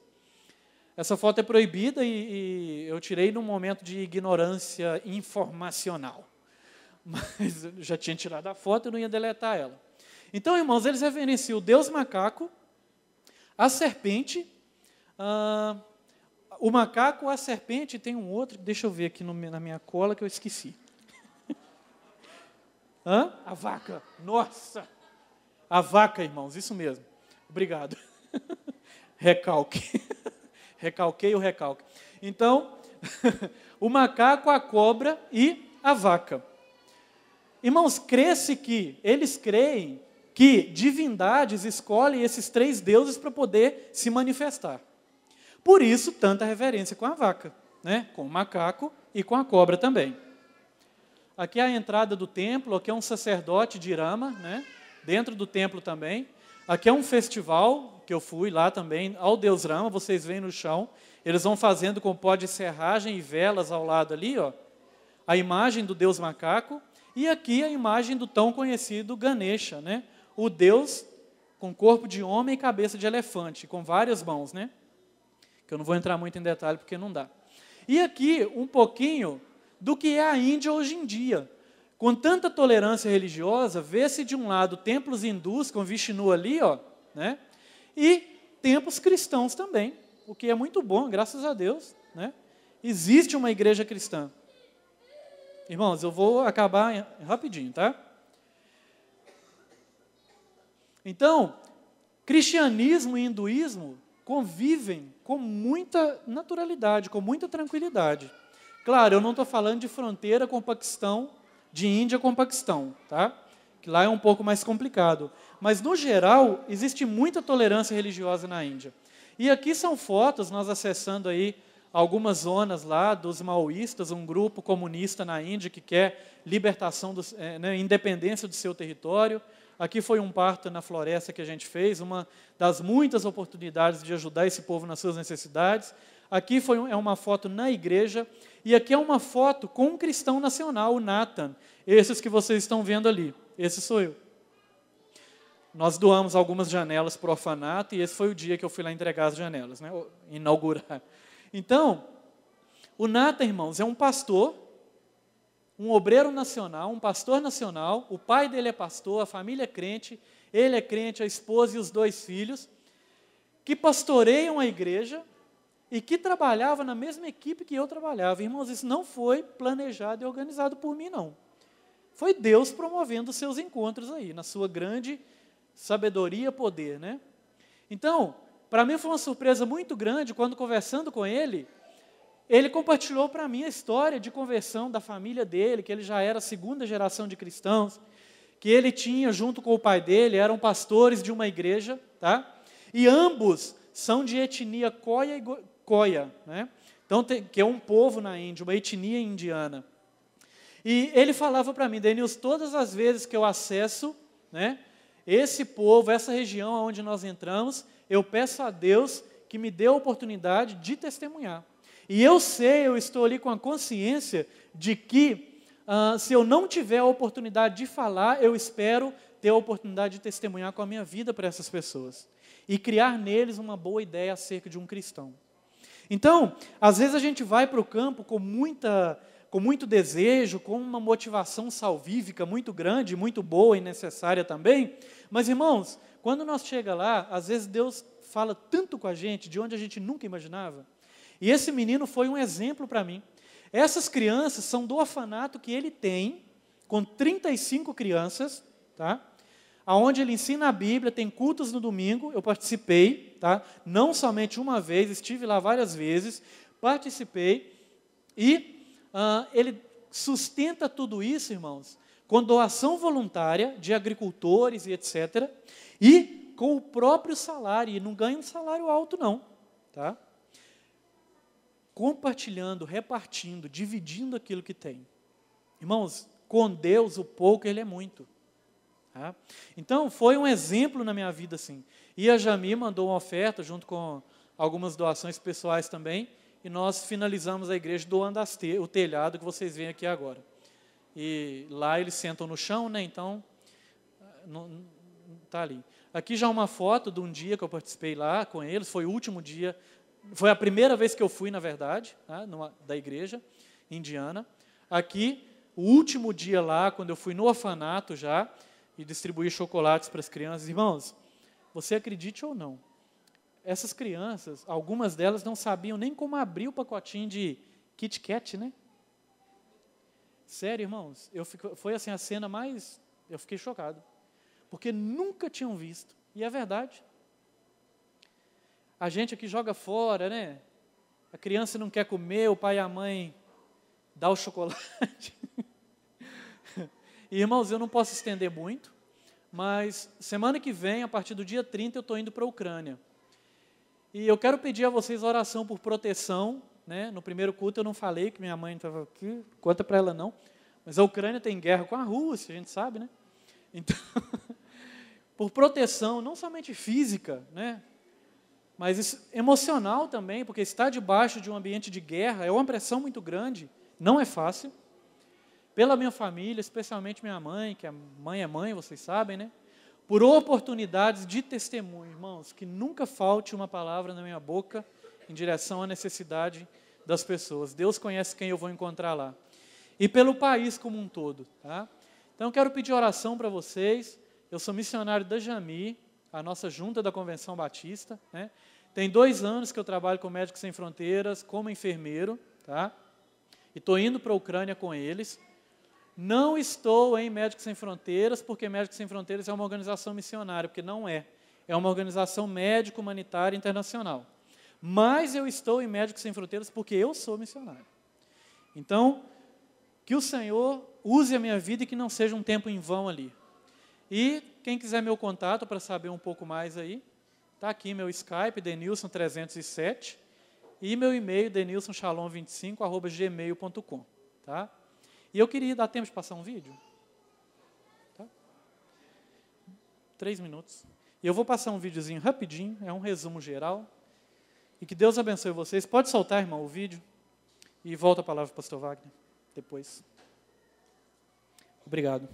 Essa foto é proibida e eu tirei num momento de ignorância informacional. Mas eu já tinha tirado a foto e não ia deletar ela. Então, irmãos, eles reverenciam o Deus macaco, a serpente, o macaco, a serpente, tem um outro, deixa eu ver aqui na minha cola que eu esqueci. A vaca, nossa! A vaca, irmãos, isso mesmo. Obrigado. Recalque. Recalquei o recalque. Então, o macaco, a cobra e a vaca. Irmãos, eles creem que divindades escolhem esses 3 deuses para poder se manifestar. Por isso, tanta reverência com a vaca, né? Com o macaco e com a cobra também. Aqui é a entrada do templo, aqui é um sacerdote de Rama, né? Dentro do templo também. Aqui é um festival, que eu fui lá também, ao Deus Rama, vocês veem no chão. Eles vão fazendo com pó de serragem e velas ao lado ali, ó, a imagem do Deus macaco. E aqui a imagem do tão conhecido Ganesha, né? O Deus com corpo de homem e cabeça de elefante, com várias mãos, né? Que eu não vou entrar muito em detalhe porque não dá. E aqui um pouquinho do que é a Índia hoje em dia. Com tanta tolerância religiosa, vê-se de um lado templos hindus com Vishnu ali, ó, né? E templos cristãos também, o que é muito bom, graças a Deus, né? Existe uma igreja cristã. Irmãos, eu vou acabar rapidinho, tá? Então, cristianismo e hinduísmo convivem com muita naturalidade, com muita tranquilidade. Claro, eu não estou falando de fronteira com o Paquistão, de Índia com o Paquistão, tá? Que lá é um pouco mais complicado. Mas, no geral, existe muita tolerância religiosa na Índia. E aqui são fotos, nós acessando aí algumas zonas lá dos maoístas, um grupo comunista na Índia que quer libertação, independência do seu território. Aqui foi um parto na floresta que a gente fez, uma das muitas oportunidades de ajudar esse povo nas suas necessidades. Aqui é uma foto na igreja, e aqui é uma foto com um cristão nacional, o Nathan. Esses que vocês estão vendo ali, esse sou eu. Nós doamos algumas janelas para o orfanato, e esse foi o dia que eu fui lá entregar as janelas, né? Inaugurar. Então, o Nathan, irmãos, é um pastor, um obreiro nacional, um pastor nacional, o pai dele é pastor, a família é crente, ele é crente, a esposa e os 2 filhos, que pastoreiam a igreja e que trabalhava na mesma equipe que eu trabalhava. Irmãos, isso não foi planejado e organizado por mim, não. Foi Deus promovendo os seus encontros aí, na sua grande sabedoria e poder, né? Então, para mim foi uma surpresa muito grande quando, conversando com ele compartilhou para mim a história de conversão da família dele, que ele já era a 2ª geração de cristãos, que ele tinha, junto com o pai dele, eram pastores de uma igreja, tá? E ambos são de etnia Koya, né? Então, que é um povo na Índia, uma etnia indiana. E ele falava para mim, Denilson, todas as vezes que eu acesso, né, esse povo, essa região onde nós entramos, eu peço a Deus que me dê a oportunidade de testemunhar. E eu estou ali com a consciência de que, se eu não tiver a oportunidade de falar, eu espero ter a oportunidade de testemunhar com a minha vida para essas pessoas. E criar neles uma boa ideia acerca de um cristão. Então, às vezes a gente vai para o campo com muito desejo, com uma motivação salvífica muito grande, muito boa e necessária também. Mas, irmãos, quando nós chega lá, às vezes Deus fala tanto com a gente, de onde a gente nunca imaginava. E esse menino foi um exemplo para mim. Essas crianças são do orfanato que ele tem, com 35 crianças, tá? Onde ele ensina a Bíblia, tem cultos no domingo, eu participei, tá? Não somente uma vez, estive lá várias vezes, participei, e ele sustenta tudo isso, irmãos, com doação voluntária de agricultores e etc., e com o próprio salário, e não ganha um salário alto não, tá? Compartilhando, repartindo, dividindo aquilo que tem. Irmãos, com Deus o pouco ele é muito. Tá? Então, foi um exemplo na minha vida, assim. E a Jami mandou uma oferta, junto com algumas doações pessoais também, e nós finalizamos a igreja doando o telhado que vocês veem aqui agora. E lá eles sentam no chão, né? Então, está ali. Aqui já uma foto de um dia que eu participei lá com eles, foi o último dia, foi a primeira vez que eu fui, na verdade, tá? Da igreja indiana. Aqui, o último dia lá, quando eu fui no orfanato já, e distribuir chocolates para as crianças. Irmãos, você acredite ou não, essas crianças, algumas delas não sabiam nem como abrir o pacotinho de Kit Kat, né? Sério, irmãos, foi assim a cena mais... Eu fiquei chocado, porque nunca tinham visto, e é verdade. A gente aqui joga fora, né? A criança não quer comer, o pai e a mãe dá o chocolate. E, irmãos, eu não posso estender muito, mas semana que vem, a partir do dia 30, eu estou indo para a Ucrânia. E eu quero pedir a vocês oração por proteção, né? No primeiro culto eu não falei, que minha mãe estava aqui, conta para ela não, mas a Ucrânia tem guerra com a Rússia, a gente sabe, né? Então, por proteção, não somente física, né? Mas emocional também, porque estar debaixo de um ambiente de guerra é uma pressão muito grande, não é fácil. Pela minha família, especialmente minha mãe, que é mãe, vocês sabem, né? Por oportunidades de testemunho, irmãos, que nunca falte uma palavra na minha boca em direção à necessidade das pessoas. Deus conhece quem eu vou encontrar lá. E pelo país como um todo, tá? Então, eu quero pedir oração para vocês. Eu sou missionário da Jami, a nossa junta da Convenção Batista, né? Tem 2 anos que eu trabalho com Médicos Sem Fronteiras, como enfermeiro, tá? E estou indo para a Ucrânia com eles. Não estou em Médicos Sem Fronteiras, porque Médicos Sem Fronteiras é uma organização missionária, porque não é. É uma organização médico-humanitária internacional. Mas eu estou em Médicos Sem Fronteiras porque eu sou missionário. Então, que o Senhor use a minha vida e que não seja um tempo em vão ali. E quem quiser meu contato para saber um pouco mais aí, está aqui meu Skype, denilson307, e meu e-mail, denilsonshalom25@gmail.com, tá? E eu queria dar tempo de passar um vídeo. Tá? 3 minutos. E eu vou passar um videozinho rapidinho, é um resumo geral. E que Deus abençoe vocês. Pode soltar, irmão, o vídeo. E volta a palavra para o pastor Wagner depois. Obrigado.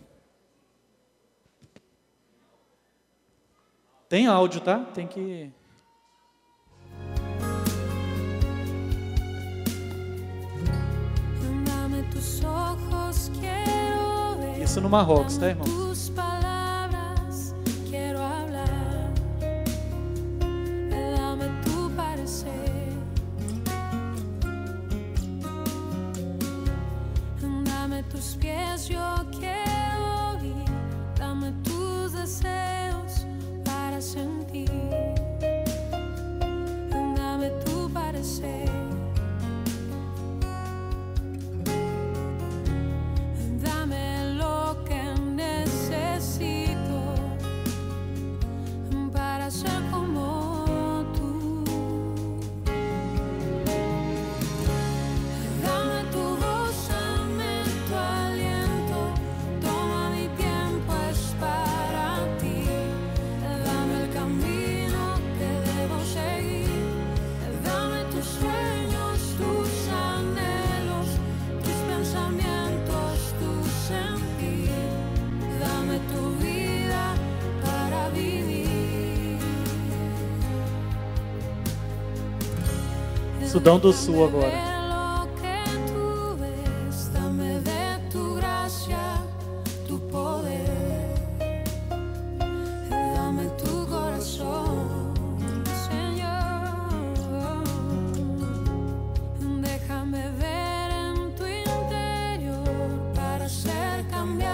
Tem áudio, tá? Tem que... Isso no Marrocos, tá, irmão? Sudão do Sul agora. Déjame ver en tu interior para ser cambiado.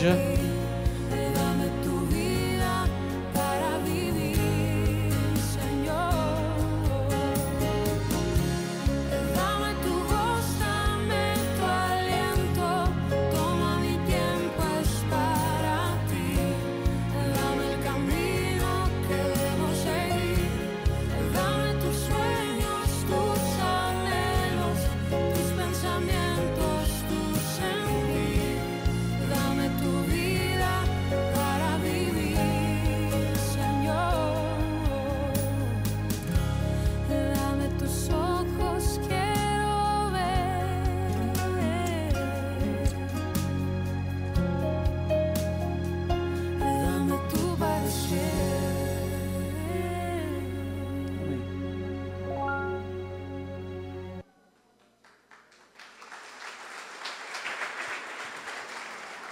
igreja.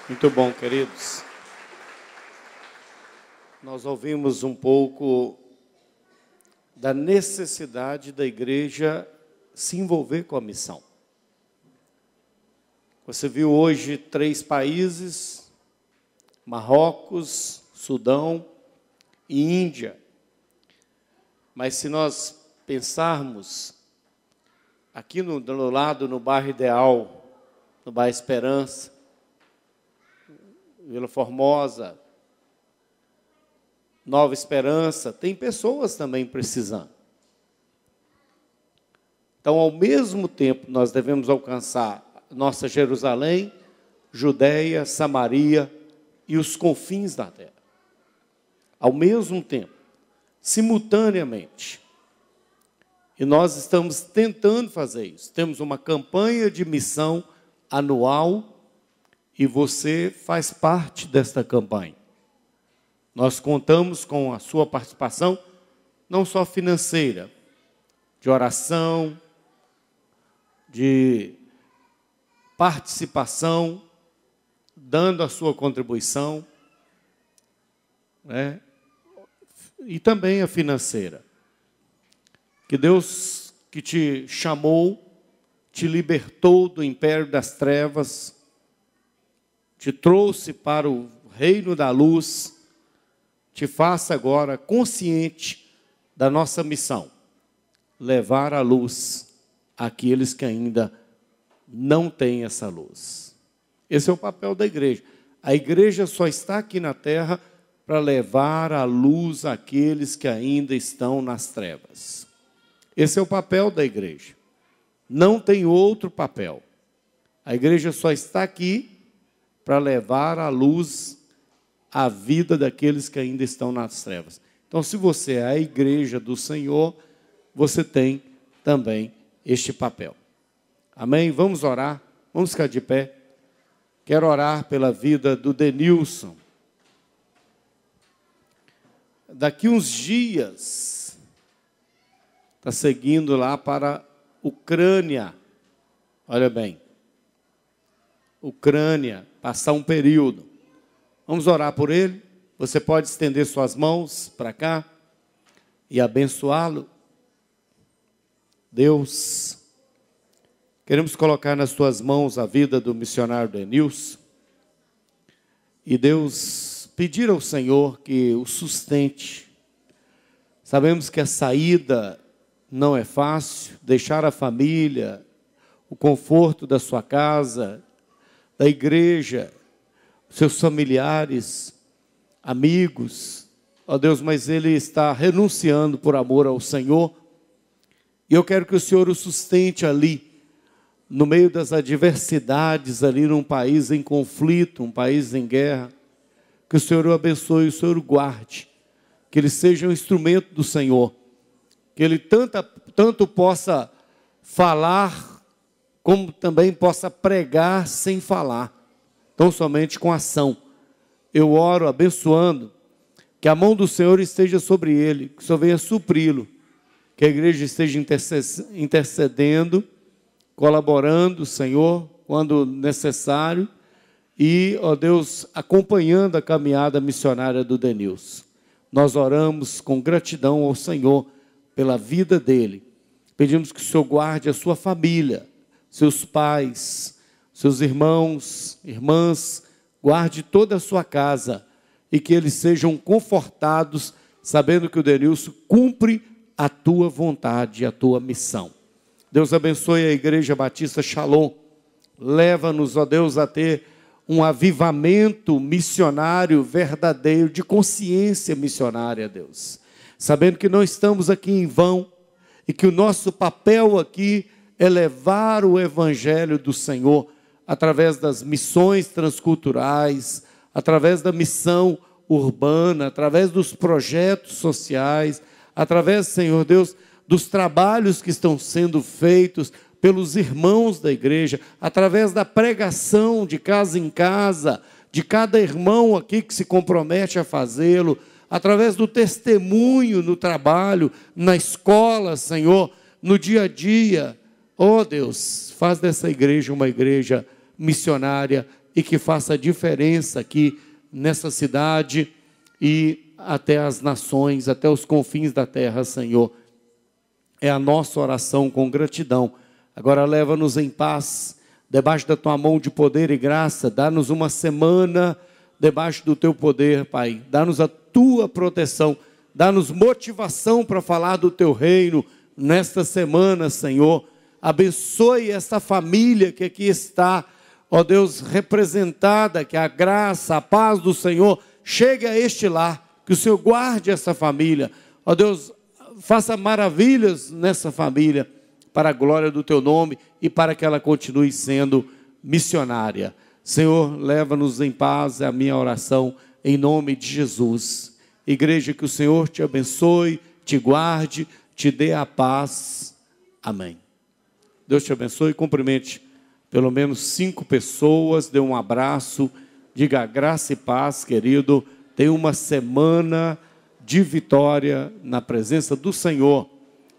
Muito bom, queridos. Nós ouvimos um pouco da necessidade da igreja se envolver com a missão. Você viu hoje 3 países, Marrocos, Sudão e Índia. Mas se nós pensarmos aqui do lado, no bairro Ideal, no bairro Esperança, Vila Formosa, Nova Esperança, tem pessoas também precisando. Então, ao mesmo tempo, nós devemos alcançar nossa Jerusalém, Judeia, Samaria e os confins da terra. Ao mesmo tempo, simultaneamente. E nós estamos tentando fazer isso. Temos uma campanha de missão anual e você faz parte desta campanha. Nós contamos com a sua participação, não só financeira, de oração, de participação, dando a sua contribuição, né? E também a financeira. Que Deus que te chamou, te libertou do império das trevas, te trouxe para o reino da luz, te faça agora consciente da nossa missão, levar a luz àqueles que ainda não têm essa luz. Esse é o papel da igreja. A igreja só está aqui na terra para levar a luz àqueles que ainda estão nas trevas. Esse é o papel da igreja. Não tem outro papel. A igreja só está aqui para levar a luz à vida daqueles que ainda estão nas trevas. Então, se você é a igreja do Senhor, você tem também este papel. Amém? Vamos orar? Vamos ficar de pé. Quero orar pela vida do Denilson. Daqui uns dias, está seguindo lá para a Ucrânia. Olha bem. Ucrânia, passar um período. Vamos orar por ele? Você pode estender suas mãos para cá e abençoá-lo. Deus, queremos colocar nas tuas mãos a vida do missionário Denilson. E Deus, pedir ao Senhor que o sustente. Sabemos que a saída não é fácil, deixar a família, o conforto da sua casa, da igreja, seus familiares, amigos, ó Deus, mas ele está renunciando por amor ao Senhor, e eu quero que o Senhor o sustente ali, no meio das adversidades, ali num país em conflito, um país em guerra, que o Senhor o abençoe, o Senhor o guarde, que ele seja um instrumento do Senhor, que ele tanto possa falar, como também possa pregar sem falar, tão somente com ação. Eu oro abençoando, que a mão do Senhor esteja sobre ele, que o Senhor venha supri-lo, que a igreja esteja intercedendo, colaborando, Senhor, quando necessário, e, ó Deus, acompanhando a caminhada missionária do Denilson. Nós oramos com gratidão ao Senhor pela vida dele. Pedimos que o Senhor guarde a sua família, seus pais, seus irmãos, irmãs, guarde toda a sua casa e que eles sejam confortados, sabendo que o Denilson cumpre a tua vontade, a tua missão. Deus abençoe a Igreja Batista Shalom. Leva-nos, ó Deus, a ter um avivamento missionário verdadeiro, de consciência missionária, Deus. Sabendo que não estamos aqui em vão e que o nosso papel aqui é levar o Evangelho do Senhor através das missões transculturais, através da missão urbana, através dos projetos sociais, através, Senhor Deus, dos trabalhos que estão sendo feitos pelos irmãos da igreja, através da pregação de casa em casa, de cada irmão aqui que se compromete a fazê-lo, através do testemunho no trabalho, na escola, Senhor, no dia a dia. Oh Deus, faz dessa igreja uma igreja missionária e que faça a diferença aqui nessa cidade e até as nações, até os confins da terra, Senhor. É a nossa oração com gratidão. Agora leva-nos em paz, debaixo da tua mão de poder e graça. Dá-nos uma semana debaixo do teu poder, Pai. Dá-nos a tua proteção. Dá-nos motivação para falar do teu reino nesta semana, Senhor. Abençoe esta família que aqui está, ó Deus, representada. Que a graça, a paz do Senhor chegue a este lar. Que o Senhor guarde essa família. Ó Deus, faça maravilhas nessa família, para a glória do teu nome e para que ela continue sendo missionária. Senhor, leva-nos em paz, é a minha oração, em nome de Jesus. Igreja, que o Senhor te abençoe, te guarde, te dê a paz. Amém. Deus te abençoe, cumprimente pelo menos 5 pessoas, dê um abraço, diga graça e paz, querido. Tenha uma semana de vitória na presença do Senhor.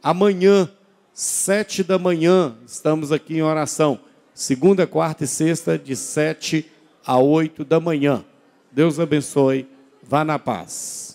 Amanhã, 7 da manhã, estamos aqui em oração. Segunda, quarta e sexta, de 7 a 8 da manhã. Deus abençoe. Vá na paz.